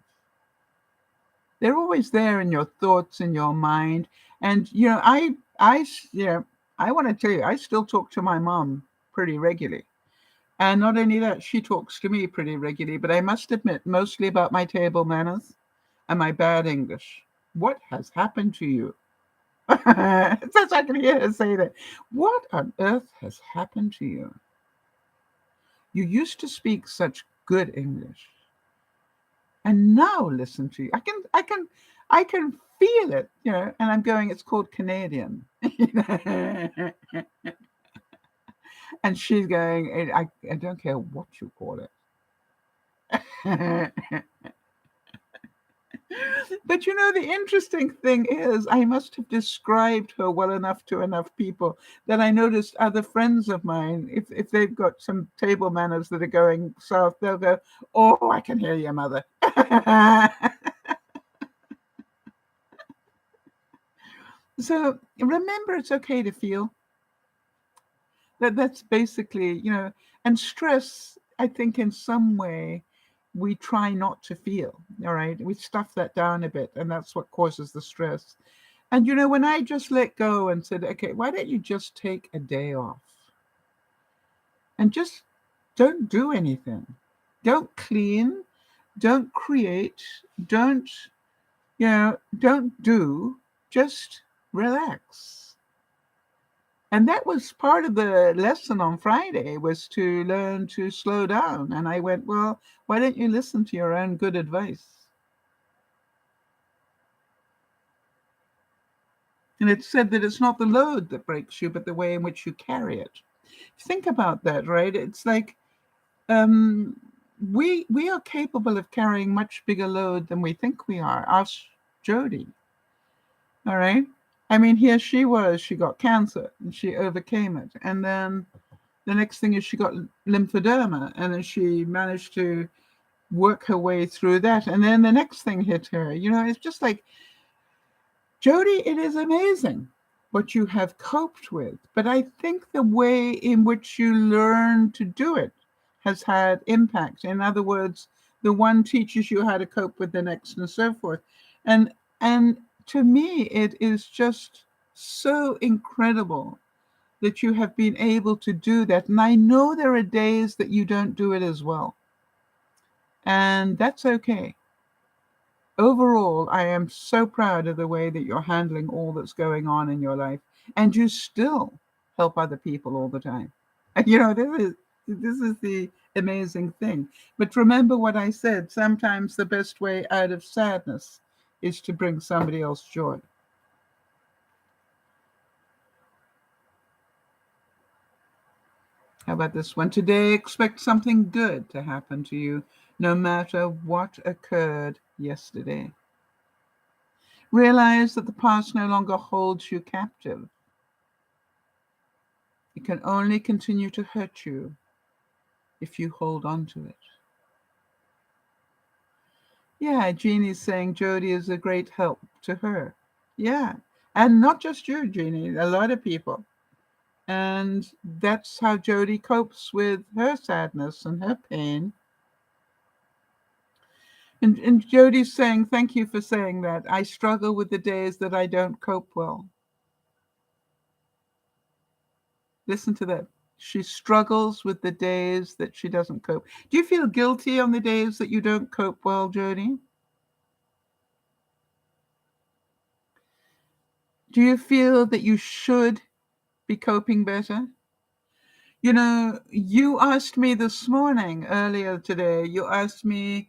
They're always there in your thoughts, in your mind. And I want to tell you, I still talk to my mom pretty regularly. And not only that, she talks to me pretty regularly. But I must admit, mostly about my table manners and my bad English. What has happened to you? Since I can hear her say that. What on earth has happened to you? You used to speak such good English, and now listen to you. I can feel it, and I'm going, it's called Canadian. And she's going, I don't care what you call it. But the interesting thing is, I must have described her well enough to enough people that I noticed other friends of mine, if they've got some table manners that are going south, they'll go, oh, I can hear your mother. So remember, it's okay to feel. That's basically, and stress, I think in some way we try not to feel, all right? We stuff that down a bit, and that's what causes the stress. And when I just let go and said, okay, why don't you just take a day off and just don't do anything? Don't clean, don't create, don't, don't do, just relax. And that was part of the lesson on Friday, was to learn to slow down. And I went, well, why don't you listen to your own good advice? And it said that it's not the load that breaks you, but the way in which you carry it. Think about that, right? It's like um, we are capable of carrying much bigger load than we think we are. Ask Jody, all right? I mean, here she was, she got cancer and she overcame it. And then the next thing is she got lymphedema, and then she managed to work her way through that. And then the next thing hit her. It's just like, Jody, it is amazing what you have coped with, but I think the way in which you learn to do it has had impact. In other words, the one teaches you how to cope with the next, and so forth. And to me, it is just so incredible that you have been able to do that. And I know there are days that you don't do it as well, and that's okay. Overall, I am so proud of the way that you're handling all that's going on in your life, and you still help other people all the time. And this is the amazing thing. But remember what I said, sometimes the best way out of sadness is to bring somebody else joy. How about this one? Today, expect something good to happen to you, no matter what occurred yesterday. Realize that the past no longer holds you captive. It can only continue to hurt you if you hold on to it. Yeah, Jeannie's saying Jody is a great help to her. Yeah. And not just you, Jeannie, a lot of people. And that's how Jody copes with her sadness and her pain. And Jody's saying, thank you for saying that. I struggle with the days that I don't cope well. Listen to that. She struggles with the days that she doesn't cope. Do you feel guilty on the days that you don't cope well, Jody? Do you feel that you should be coping better? You asked me this morning, earlier today, you asked me,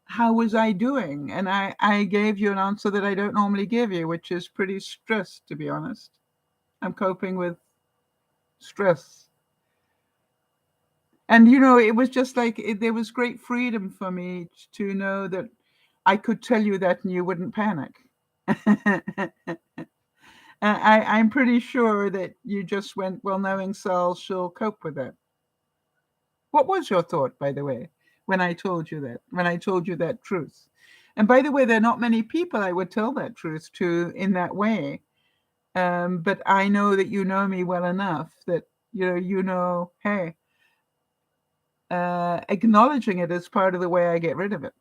how was I doing? And I gave you an answer that I don't normally give you, which is pretty stressed, to be honest. I'm coping with stress. And, it was just like, there was great freedom for me to know that I could tell you that and you wouldn't panic. I'm pretty sure that you just went, well, knowing Sal, she'll cope with it. What was your thought, by the way, when I told you that truth? And by the way, there are not many people I would tell that truth to in that way. But I know that you know me well enough that, hey, acknowledging it is part of the way I get rid of it.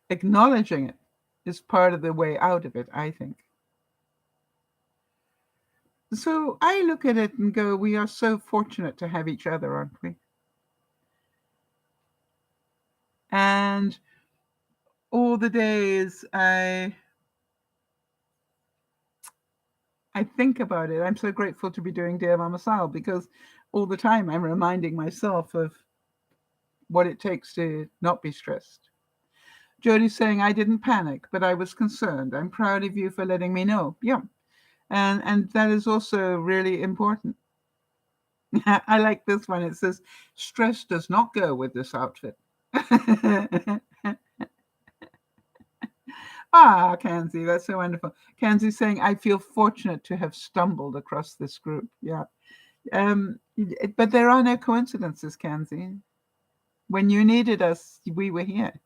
Acknowledging it is part of the way out of it, I think. So I look at it and go, we are so fortunate to have each other, aren't we? And all the days I think about it, I'm so grateful to be doing Dear Mama Sal, because all the time I'm reminding myself of what it takes to not be stressed. Jody's saying, I didn't panic, but I was concerned. I'm proud of you for letting me know. Yeah. And that is also really important. I like this one. It says, stress does not go with this outfit. Kenzie, that's so wonderful. Kenzie's saying, I feel fortunate to have stumbled across this group. Yeah. But there are no coincidences, Kenzie. When you needed us, we were here.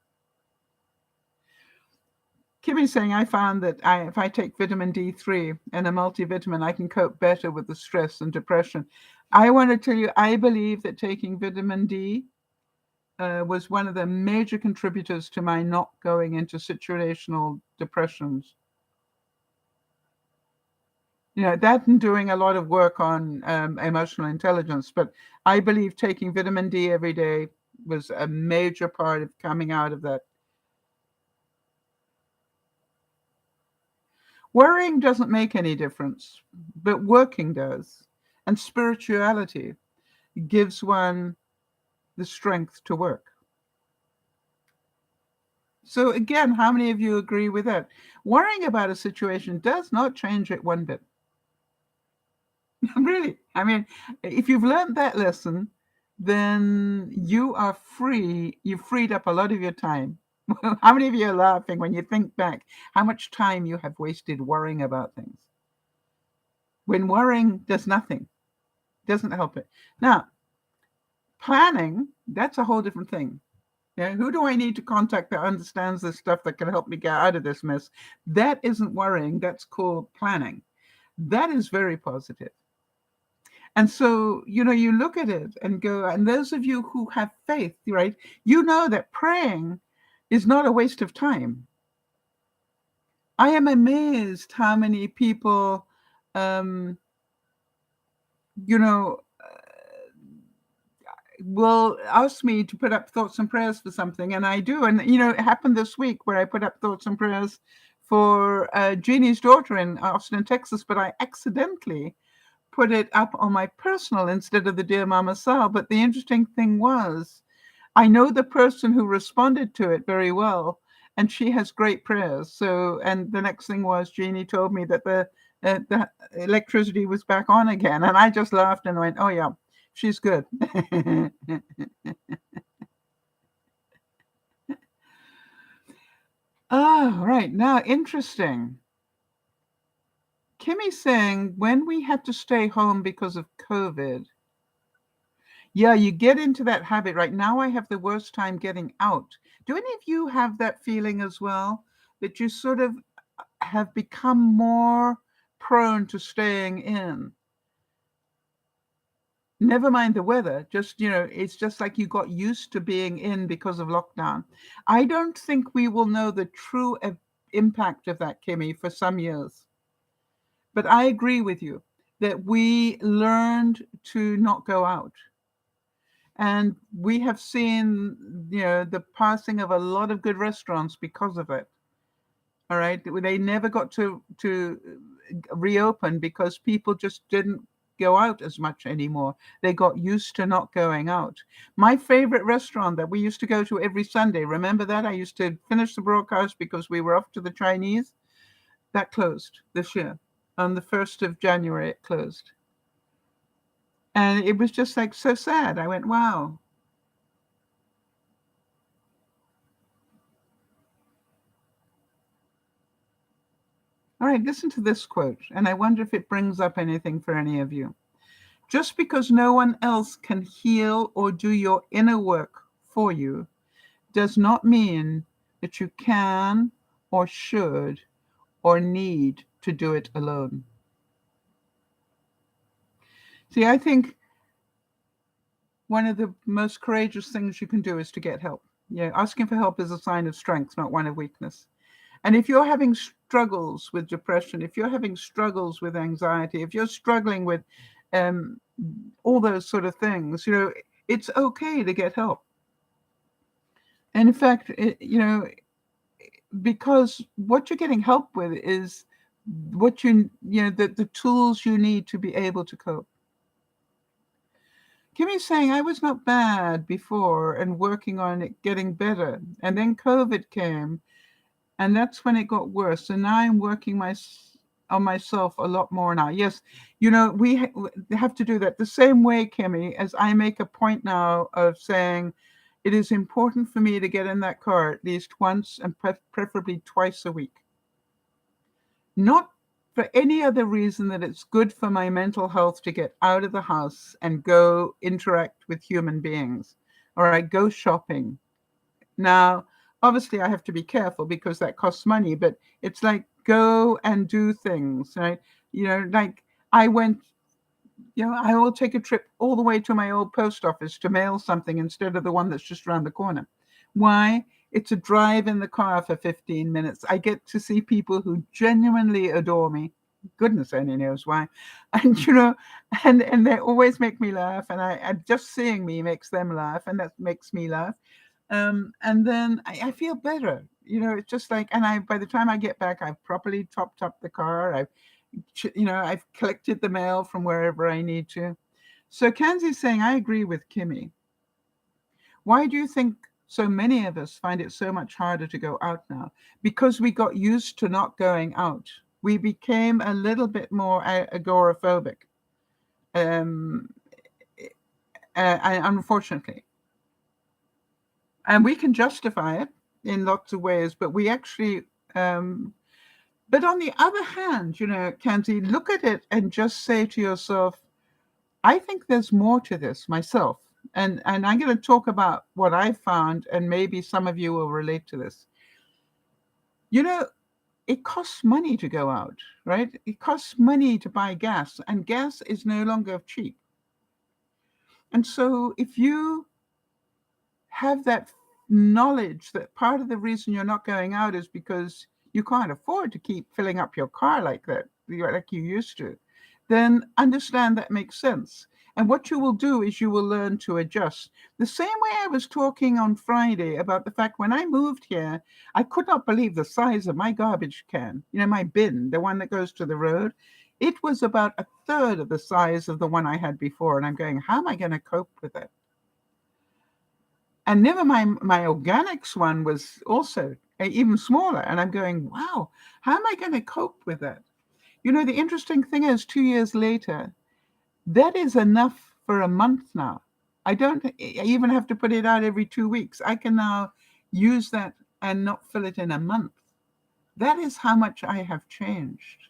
Kimmy's saying, I found that if I take vitamin D3 and a multivitamin, I can cope better with the stress and depression. I want to tell you, I believe that taking vitamin D was one of the major contributors to my not going into situational depressions. That and doing a lot of work on emotional intelligence. But I believe taking vitamin D every day was a major part of coming out of that. Worrying doesn't make any difference, but working does. And spirituality gives one the strength to work. So again, how many of you agree with that? Worrying about a situation does not change it one bit. Really. I mean, if you've learned that lesson, then you are free. You've freed up a lot of your time. How many of you are laughing when you think back how much time you have wasted worrying about things? When worrying does nothing, doesn't help it. Now, planning, that's a whole different thing. Yeah, who do I need to contact that understands this stuff that can help me get out of this mess? That isn't worrying. That's called planning. That is very positive. And so, you look at it and go, and those of you who have faith, right, you know that praying is not a waste of time. I am amazed how many people, um, you know, will ask me to put up thoughts and prayers for something, and I do. And, it happened this week where I put up thoughts and prayers for Jeannie's daughter in Austin, Texas, but I accidentally put it up on my personal instead of the DearMamaSal. But the interesting thing was, I know the person who responded to it very well, and she has great prayers. So, and the next thing was Jeannie told me that the electricity was back on again, and I just laughed and went, "Oh yeah, she's good." Oh, right. Now, interesting. Kimmy's saying when we had to stay home because of COVID, yeah, you get into that habit. Right now, I have the worst time getting out. Do any of you have that feeling as well? That you sort of have become more prone to staying in? Never mind the weather, just, it's just like you got used to being in because of lockdown. I don't think we will know the true impact of that, Kimmy, for some years. But I agree with you that we learned to not go out. And we have seen, the passing of a lot of good restaurants because of it. All right. They never got to reopen because people just didn't go out as much anymore. They got used to not going out. My favorite restaurant that we used to go to every Sunday, remember that? I used to finish the broadcast because we were off to the Chinese. That closed this year. On the 1st of January, it closed. And it was just like so sad. I went, wow. All right, listen to this quote, and I wonder if it brings up anything for any of you. Just because no one else can heal or do your inner work for you does not mean that you can or should or need to do it alone. See, I think one of the most courageous things you can do is to get help. Yeah, asking for help is a sign of strength, not one of weakness. And if you're having struggles with depression, if you're having struggles with anxiety, if you're struggling with um, all those sort of things, it's okay to get help. And in fact, because what you're getting help with is what the tools you need to be able to cope. Kimmy's saying I was not bad before and working on it getting better. And then COVID came, and that's when it got worse. And now I'm working on myself a lot more now. Yes, we have to do that the same way, Kimmy, as I make a point now of saying it is important for me to get in that car at least once and preferably twice a week. Not for any other reason that it's good for my mental health to get out of the house and go interact with human beings. All right, go shopping. Now, obviously, I have to be careful because that costs money, but it's like go and do things, right? Like I went, I will take a trip all the way to my old post office to mail something instead of the one that's just around the corner. Why? It's a drive in the car for 15 minutes. I get to see people who genuinely adore me. Goodness only knows why. And, and they always make me laugh. And just seeing me makes them laugh, and that makes me laugh. And then I feel better. It's just like, and by the time I get back, I've properly topped up the car. I've collected the mail from wherever I need to. So Kenzie's saying, I agree with Kimmy. Why do you think so many of us find it so much harder to go out now? Because we got used to not going out. We became a little bit more agoraphobic, um, unfortunately. And we can justify it in lots of ways, but we actually, but on the other hand, Kenzie, look at it and just say to yourself, I think there's more to this myself. And I'm going to talk about what I found, and maybe some of you will relate to this. It costs money to go out, right? It costs money to buy gas, and gas is no longer cheap. And so if you have that knowledge that part of the reason you're not going out is because you can't afford to keep filling up your car like that, like you used to, then understand that makes sense. And what you will do is you will learn to adjust. The same way I was talking on Friday about the fact when I moved here, I could not believe the size of my garbage can, my bin, the one that goes to the road. It was about a third of the size of the one I had before. And I'm going, how am I going to cope with it? And never mind, my organics one was also even smaller. And I'm going, wow, how am I going to cope with that? The interesting thing is 2 years later, that is enough for a month now. I don't even have to put it out every 2 weeks. I can now use that and not fill it in a month. That is how much I have changed.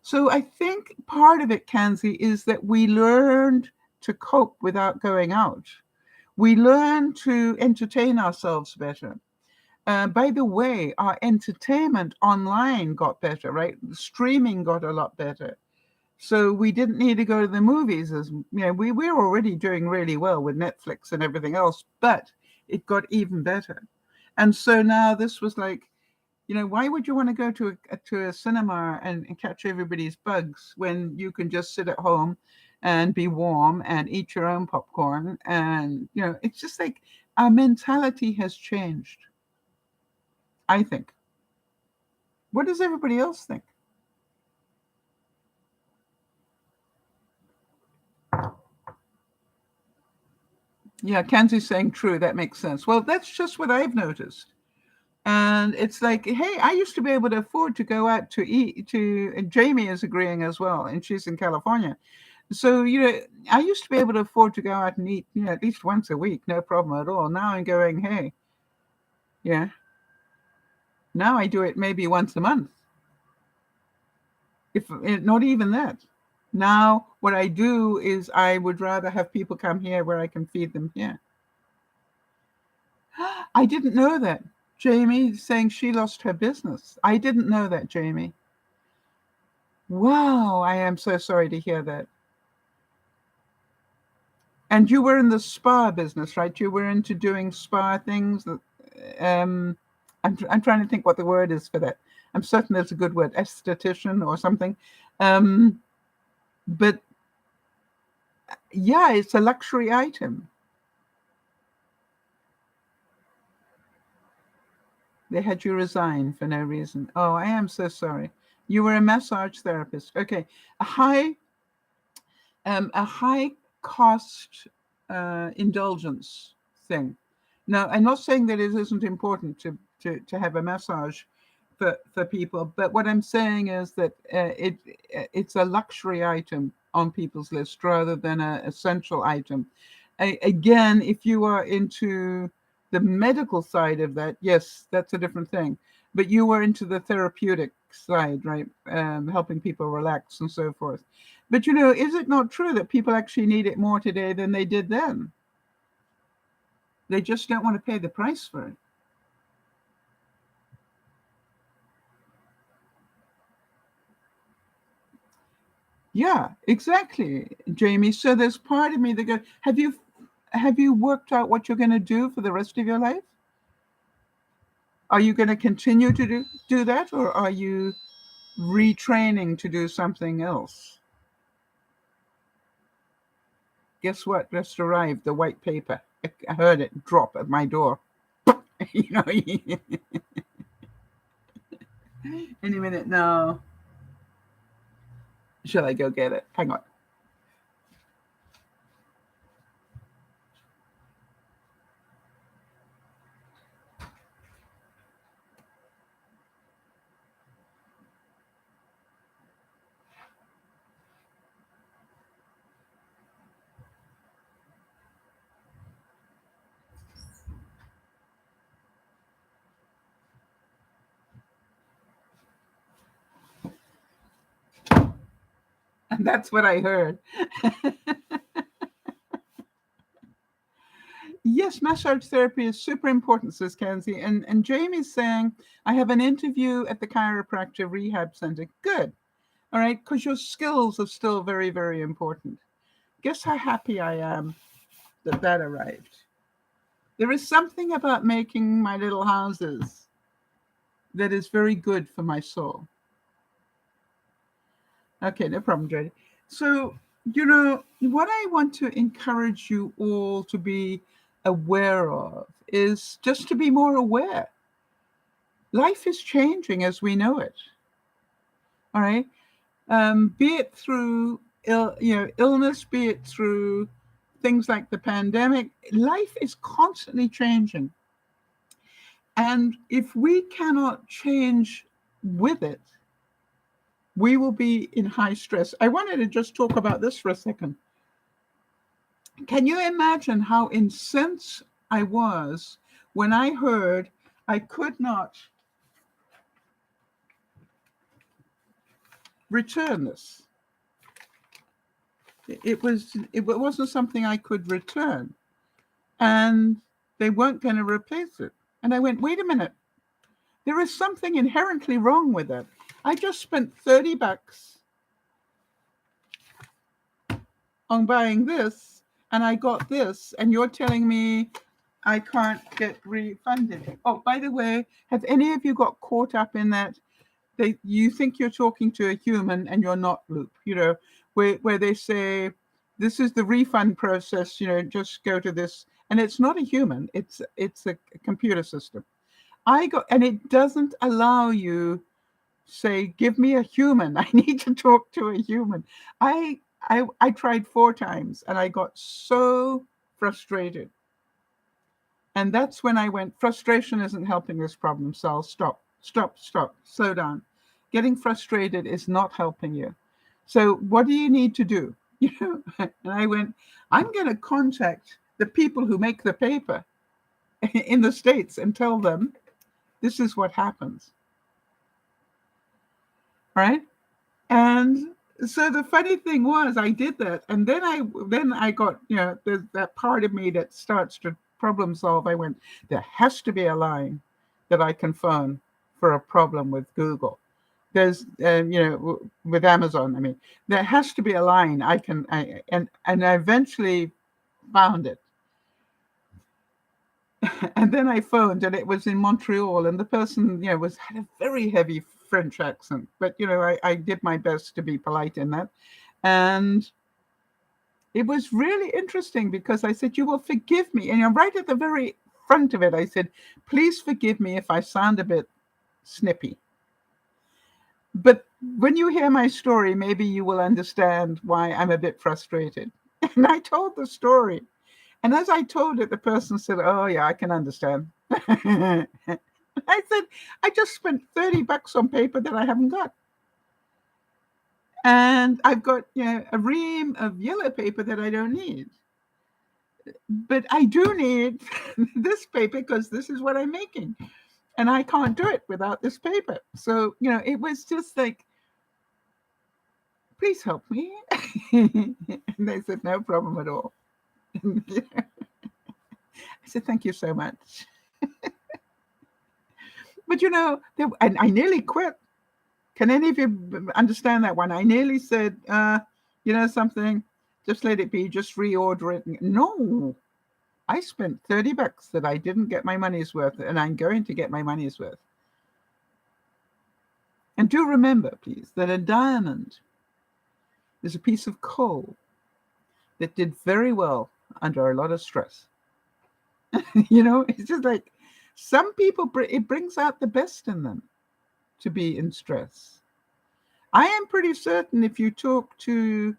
So I think part of it, Kanzi, is that we learned to cope without going out. We learn to entertain ourselves better. By the way, our entertainment online got better, right? Streaming got a lot better. So we didn't need to go to the movies we were already doing really well with Netflix and everything else, but it got even better. And so now this was like, why would you want to go to a cinema and catch everybody's bugs when you can just sit at home and be warm and eat your own popcorn? And, it's just like our mentality has changed, I think. What does everybody else think? Yeah, Kenzie's saying true. That makes sense. Well, that's just what I've noticed. And it's like, hey, I used to be able to afford to go out to eat. And Jamie is agreeing as well, and she's in California. So, I used to be able to afford to go out and eat, at least once a week, no problem at all. Now I'm going, hey, yeah. Now I do it maybe once a month. If not even that. Now what I do is I would rather have people come here where I can feed them here. I didn't know that. Jamie saying she lost her business. I didn't know that, Jamie. Wow, I am so sorry to hear that. And you were in the spa business, right? You were into doing spa things. I'm trying to think what the word is for that. I'm certain there's a good word, esthetician or something. But yeah, it's a luxury item. They had you resign for no reason. Oh, I am so sorry. You were a massage therapist. Okay, a high cost indulgence thing. Now, I'm not saying that it isn't important to have a massage for people, but what I'm saying is that it's a luxury item on people's list rather than an essential item. Again, if you are into the medical side of that, yes, that's a different thing. But you were into the therapeutic side, right? Helping people relax and so forth. But is it not true that people actually need it more today than they did then? They just don't want to pay the price for it. Yeah, exactly, Jamie. So there's part of me that goes, have you worked out what you're going to do for the rest of your life? Are you going to continue to do that, or are you retraining to do something else? Guess what? Just arrived, the white paper. I heard it drop at my door. You know, any minute now. Shall I go get it? Hang on. And that's what I heard. Yes, massage therapy is super important, says Kenzie. And Jamie's saying, I have an interview at the chiropractor rehab center. Good. All right. Because your skills are still very, very important. Guess how happy I am that that arrived. There is something about making my little houses that is very good for my soul. Okay, no problem, Jody. So, what I want to encourage you all to be aware of is just to be more aware. Life is changing as we know it. All right. Be it through illness, be it through things like the pandemic, life is constantly changing. And if we cannot change with it, we will be in high stress. I wanted to just talk about this for a second. Can you imagine how incensed I was when I heard I could not return this? It wasn't something I could return, and they weren't going to replace it. And I went, wait a minute, there is something inherently wrong with it. I just spent $30 on buying this, and I got this, and you're telling me I can't get refunded. Oh, by the way, have any of you got caught up in that? You think you're talking to a human and you're not, loop, where they say, this is the refund process, just go to this. And it's not a human, it's a computer system. And it doesn't allow you say, give me a human. I need to talk to a human. I tried 4 times and I got so frustrated. And that's when I went, frustration isn't helping this problem, Sal. Stop, slow down. Getting frustrated is not helping you. So what do you need to do? And I went, I'm going to contact the people who make the paper in the States and tell them this is what happens. Right? And so the funny thing was I did that. And then I got, there's that part of me that starts to problem solve. I went, there has to be a line that I can phone for a problem with Google. There's, with Amazon, I mean, there has to be a line and I eventually found it. And then I phoned, and it was in Montreal, and the person, had a very heavy French accent, but I did my best to be polite in that. And it was really interesting because I said, you will forgive me. And right at the very front of it, I said, please forgive me if I sound a bit snippy. But when you hear my story, maybe you will understand why I'm a bit frustrated. And I told the story. And as I told it, the person said, oh, yeah, I can understand. I said, I just spent $30 on paper that I haven't got. And I've got a ream of yellow paper that I don't need. But I do need this paper because this is what I'm making. And I can't do it without this paper. So, it was just like, please help me. And they said, no problem at all. I said, thank you so much. But, I nearly quit. Can any of you understand that one? I nearly said, something, just let it be, just reorder it. No, I spent $30 that I didn't get my money's worth, and I'm going to get my money's worth. And do remember, please, that a diamond is a piece of coal that did very well under a lot of stress. It's just like some people, it brings out the best in them to be in stress. I am pretty certain if you talk to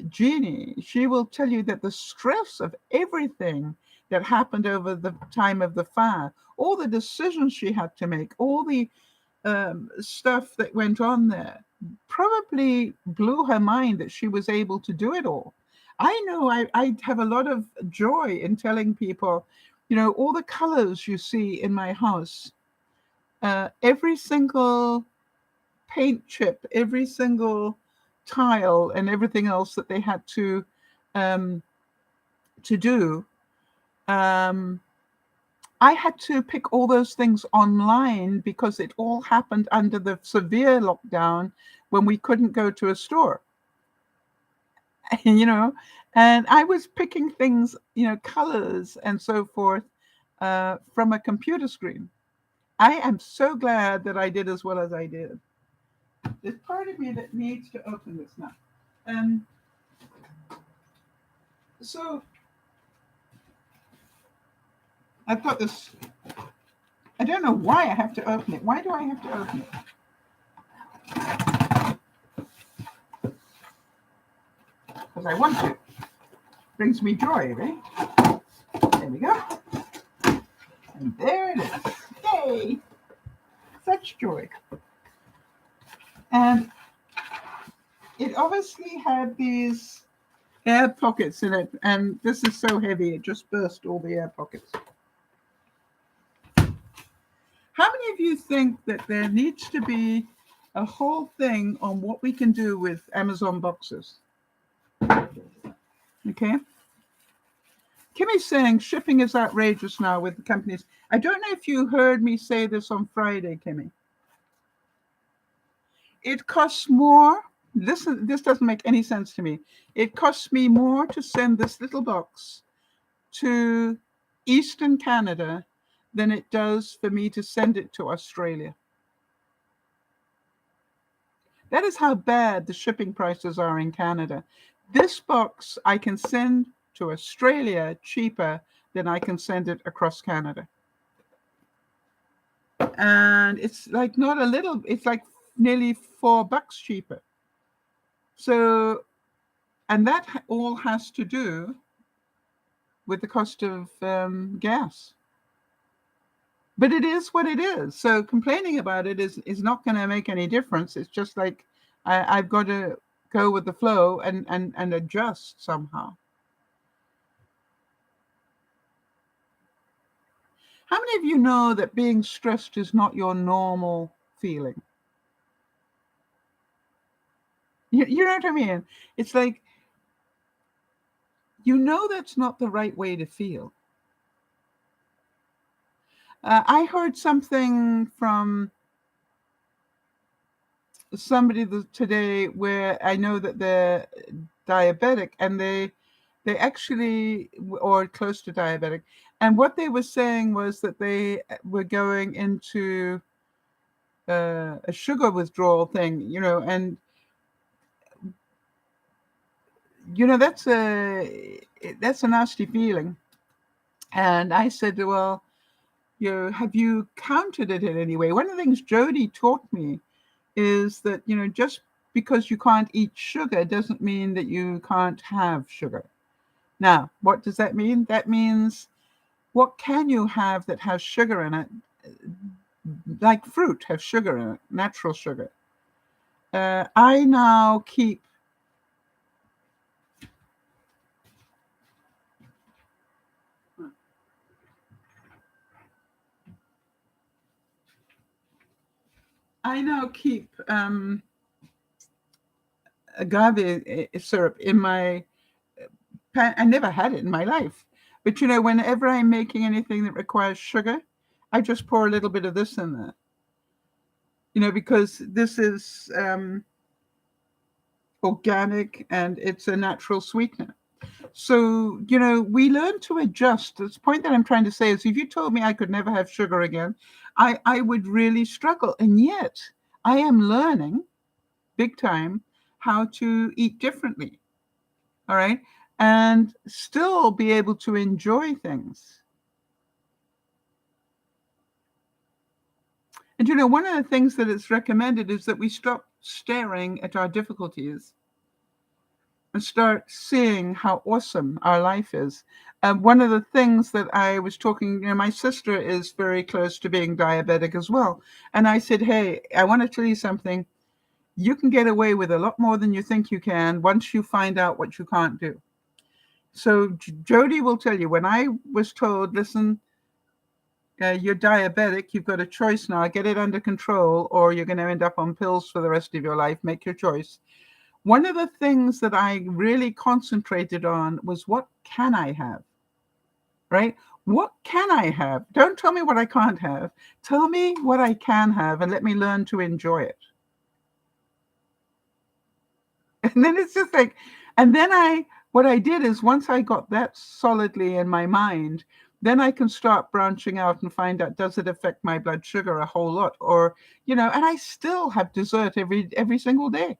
Jeannie, she will tell you that the stress of everything that happened over the time of the fire, all the decisions she had to make, all the stuff that went on there, probably blew her mind that she was able to do it all. I know I have a lot of joy in telling people, all the colors you see in my house, every single paint chip, every single tile, and everything else that they had um, to do. Um, I had to pick all those things online because it all happened under the severe lockdown when we couldn't go to a store, you know, and I was picking things, colors and so forth, from a computer screen. I am so glad that I did as well as I did. There's part of me that needs to open this now. Um, so I've got this. I don't know why I have to open it. Why do I have to open it? Because I want to. Brings me joy, right? There we go. And there it is. Yay! Such joy. And it obviously had these air pockets in it, and this is so heavy, it just burst all the air pockets. How many of you think that there needs to be a whole thing on what we can do with Amazon boxes? Okay. Kimmy's saying shipping is outrageous now with the companies. I don't know if you heard me say this on Friday, Kimmy. It costs more. Listen, this doesn't make any sense to me. It costs me more to send this little box to Eastern Canada than it does for me to send it to Australia. That is how bad the shipping prices are in Canada. This box I can send to Australia cheaper than I can send it across Canada. And it's like not a little, it's like nearly $4 cheaper. So, and that all has to do with the cost of gas. But it is what it is. So complaining about it is not going to make any difference. It's just like I've got to go with the flow and adjust somehow. How many of you know that being stressed is not your normal feeling? You know what I mean? It's like, that's not the right way to feel. I heard something from somebody today where I know that they're diabetic, and they actually, or close to diabetic, and what they were saying was that they were going into a sugar withdrawal thing, and that's a nasty feeling. And I said, well, have you counted it in any way? One of the things Jody taught me is that, just because you can't eat sugar doesn't mean that you can't have sugar. Now, what does that mean? That means, what can you have that has sugar in it? Like fruit has sugar in it, natural sugar. I now keep agave syrup in my pan. I never had it in my life. But, whenever I'm making anything that requires sugar, I just pour a little bit of this in there. Because this is organic and it's a natural sweetener. So, we learn to adjust. The point that I'm trying to say is, if you told me I could never have sugar again, I would really struggle. And yet I am learning big time how to eat differently. All right. And still be able to enjoy things. And one of the things that it's recommended is that we stop staring at our difficulties and start seeing how awesome our life is. One of the things that I was talking, my sister is very close to being diabetic as well. And I said, hey, I want to tell you something. You can get away with a lot more than you think you can once you find out what you can't do. So Jody will tell you, when I was told, listen, you're diabetic, you've got a choice now, get it under control, or you're going to end up on pills for the rest of your life, make your choice. One of the things that I really concentrated on was, what can I have? Right? What can I have? Don't tell me what I can't have. Tell me what I can have and let me learn to enjoy it. And then it's just like, and then what I did is, once I got that solidly in my mind, then I can start branching out and find out, does it affect my blood sugar a whole lot? Or, and I still have dessert every single day.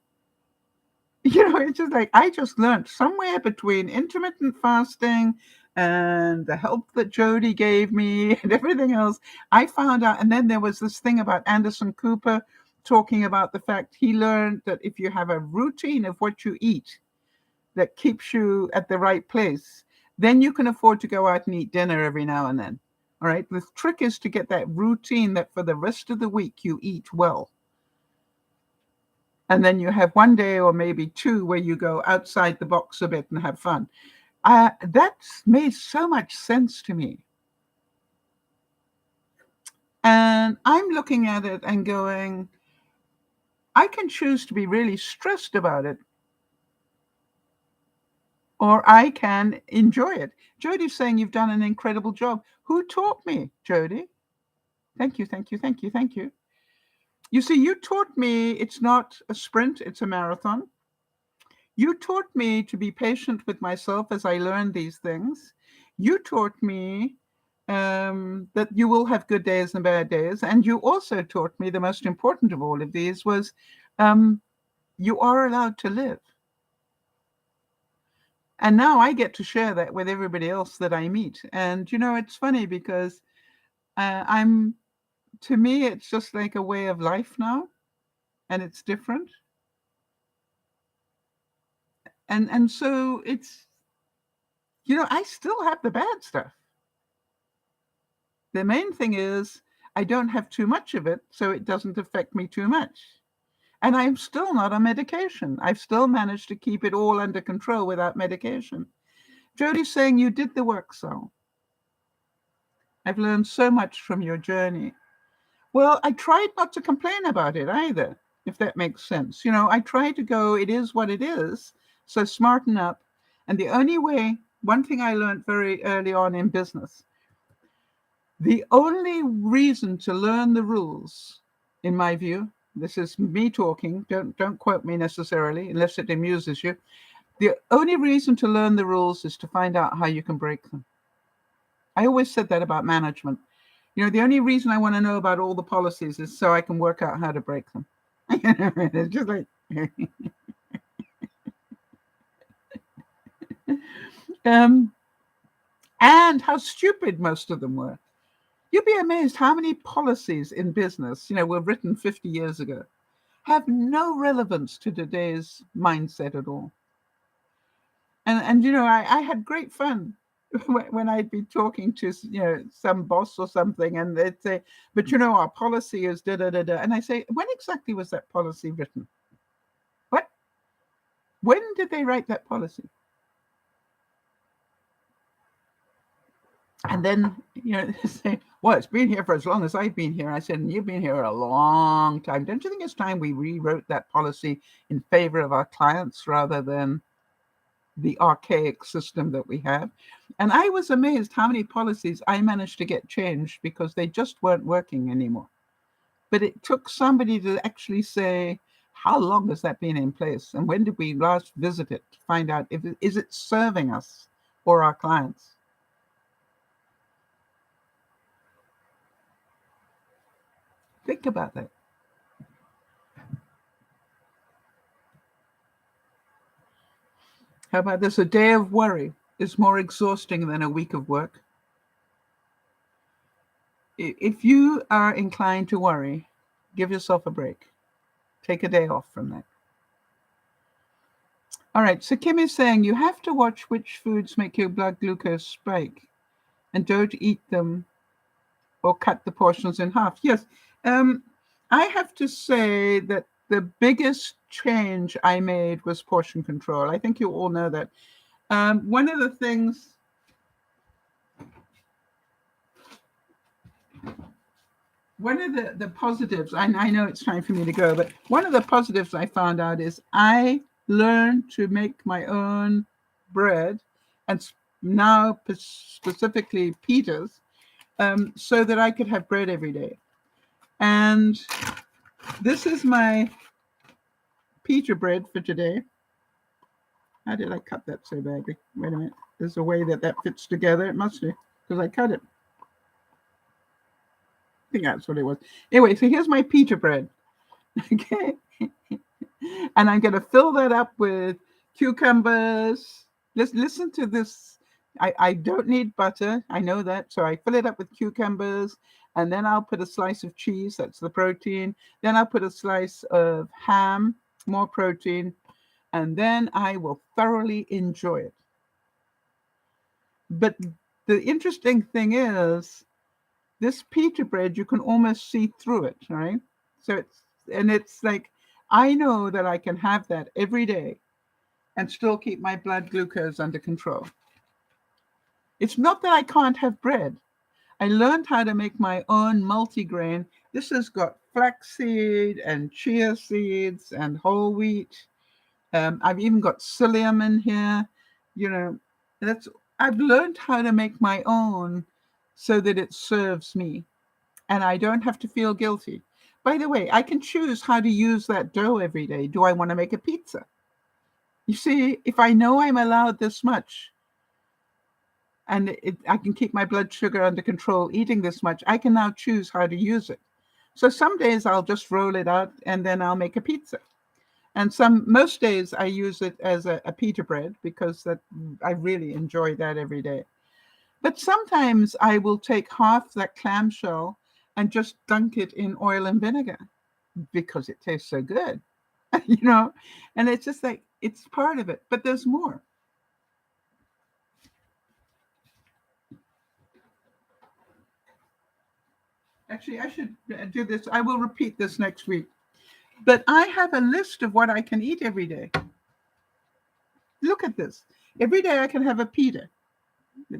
It's just like, I just learned somewhere between intermittent fasting and the help that Jody gave me and everything else, I found out. And then there was this thing about Anderson Cooper talking about the fact he learned that if you have a routine of what you eat that keeps you at the right place, then you can afford to go out and eat dinner every now and then. All right. The trick is to get that routine that for the rest of the week you eat well. And then you have one day or maybe two where you go outside the box a bit and have fun. That's made so much sense to me. And I'm looking at it and going, I can choose to be really stressed about it, or I can enjoy it. Jody's saying you've done an incredible job. Who taught me, Jody? Thank you, thank you, thank you, thank you. You see, you taught me it's not a sprint, it's a marathon. You taught me to be patient with myself as I learned these things. You taught me that you will have good days and bad days. And you also taught me the most important of all of these was you are allowed to live. And now I get to share that with everybody else that I meet. And, it's funny because to me, it's just like a way of life now. And it's different. And so it's, I still have the bad stuff. The main thing is I don't have too much of it, so it doesn't affect me too much. And I'm still not on medication. I've still managed to keep it all under control without medication. Jody's saying you did the work, Sal. I've learned so much from your journey. Well, I tried not to complain about it either, if that makes sense. I try to go, it is what it is, so smarten up. And the only way, one thing I learned very early on in business, the only reason to learn the rules, in my view, this is me talking, don't quote me necessarily, unless it amuses you. The only reason to learn the rules is to find out how you can break them. I always said that about management. The only reason I want to know about all the policies is so I can work out how to break them. It's just like... and how stupid most of them were. You'd be amazed how many policies in business, were written 50 years ago, have no relevance to today's mindset at all. And I had great fun when I'd be talking to, some boss or something, and they'd say, but our policy is da da da da. And I say, when exactly was that policy written? What? When did they write that policy? And then, they say, well, it's been here for as long as I've been here. I said, and you've been here a long time. Don't you think it's time we rewrote that policy in favor of our clients rather than the archaic system that we have? And I was amazed how many policies I managed to get changed because they just weren't working anymore. But it took somebody to actually say, how long has that been in place? And when did we last visit it to find out is it serving us or our clients? Think about that. How about this? A day of worry is more exhausting than a week of work. If you are inclined to worry, Give yourself a break. Take a day off from that. All right, so Kim is saying you have to watch which foods make your blood glucose spike and don't eat them or cut the portions in half. Yes, I have to say that the biggest change I made was portion control. I think you all know that. One of the things, one of the positives, I know it's time for me to go, but one of the positives I found out is I learned to make my own bread, and now specifically pitas, so that I could have bread every day. And this is my pita bread for today. How did I cut that so badly? Wait a minute. There's a way that fits together. It must be, because I cut it. I think that's what it was. Anyway, so here's my pita bread. Okay. And I'm going to fill that up with cucumbers. Listen to this. I don't need butter. I know that. So I fill it up with cucumbers. And then I'll put a slice of cheese. That's the protein. Then I'll put a slice of ham, more protein. And then I will thoroughly enjoy it. But the interesting thing is, this pita bread, you can almost see through it, right? So it's like, I know that I can have that every day and still keep my blood glucose under control. It's not that I can't have bread. I learned how to make my own multigrain. This has got flaxseed and chia seeds and whole wheat. I've even got psyllium in here. You know, I've learned how to make my own so that it serves me, and I don't have to feel guilty. By the way, I can choose how to use that dough every day. Do I want to make a pizza? You see, if I know I'm allowed this much, and I can keep my blood sugar under control eating this much, I can now choose how to use it. So some days I'll just roll it out and then I'll make a pizza. And most days I use it as a pita bread, because I really enjoy that every day. But sometimes I will take half that clamshell and just dunk it in oil and vinegar because it tastes so good, and it's just like, it's part of it, but there's more. Actually, I should do this. I will repeat this next week. But I have a list of what I can eat every day. Look at this. Every day I can have a pita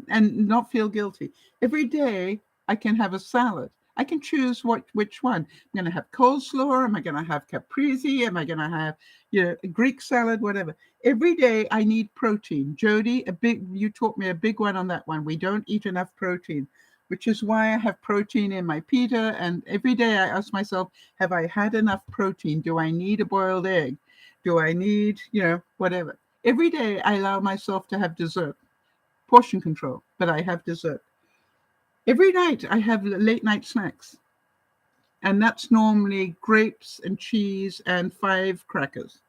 and not feel guilty. Every day I can have a salad. I can choose which one. I'm going to have coleslaw. Am I going to have caprese? Am I going to have, a Greek salad? Whatever. Every day I need protein. Jody, you taught me a big one on that one. We don't eat enough protein, which is why I have protein in my pita. And every day I ask myself, have I had enough protein? Do I need a boiled egg? Do I need, whatever? Every day I allow myself to have dessert. Portion control, but I have dessert. Every night I have late night snacks. And that's normally grapes and cheese and 5 crackers.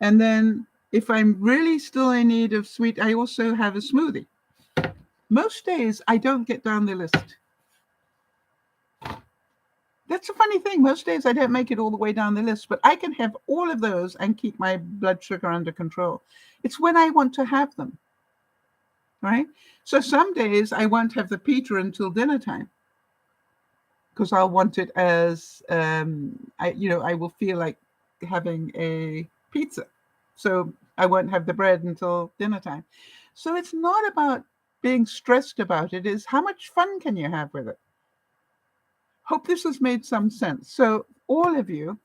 And then if I'm really still in need of sweet, I also have a smoothie. Most days I don't get down the list. That's a funny thing. Most days I don't make it all the way down the list, but I can have all of those and keep my blood sugar under control. It's when I want to have them. Right? So some days I won't have the pita until dinner time, because I'll want it as, I will feel like having a pizza. So I won't have the bread until dinner time. So it's not about being stressed about it. It's how much fun can you have with it? Hope this has made some sense. So all of you,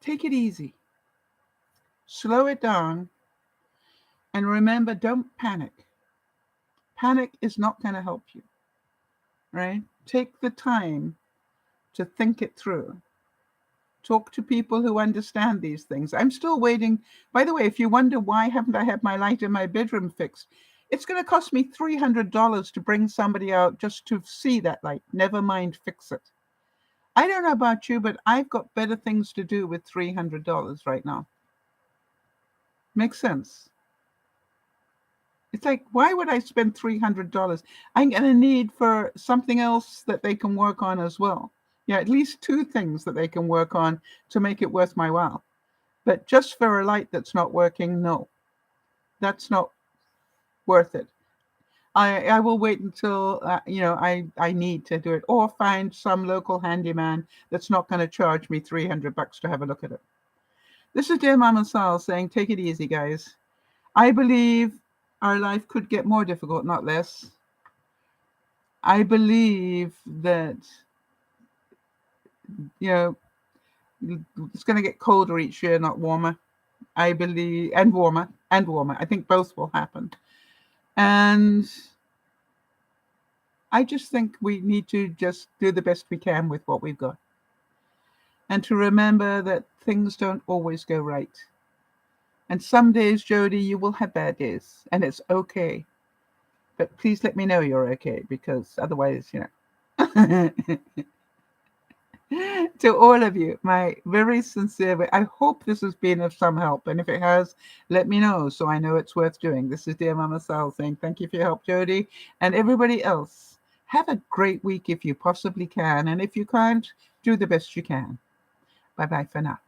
take it easy. Slow it down. And remember, don't panic. Panic is not going to help you. Right? Take the time to think it through. Talk to people who understand these things. I'm still waiting. By the way, if you wonder why haven't I had my light in my bedroom fixed, it's going to cost me $300 to bring somebody out just to see that light. Never mind fix it. I don't know about you, but I've got better things to do with $300 right now. Makes sense? It's like, why would I spend $300? I'm going to need for something else that they can work on as well. Yeah, at least two things that they can work on to make it worth my while. But just for a light that's not working, no, that's not worth it. I will wait until I need to do it, or find some local handyman that's not going to charge me $300 to have a look at it. This is Dear Mama Sal saying, take it easy, guys. I believe our life could get more difficult, not less. I believe that, you know, it's going to get colder each year, not warmer. I believe, and warmer, and warmer. I think both will happen. And I just think we need to just do the best we can with what we've got. And to remember that things don't always go right. And some days, Jody, you will have bad days, and it's okay. But please let me know you're okay, because otherwise, To all of you, my very sincere, I hope this has been of some help. And if it has, let me know so I know it's worth doing. This is Dear Mama Sal saying thank you for your help, Jody. And everybody else, have a great week if you possibly can. And if you can't, do the best you can. Bye-bye for now.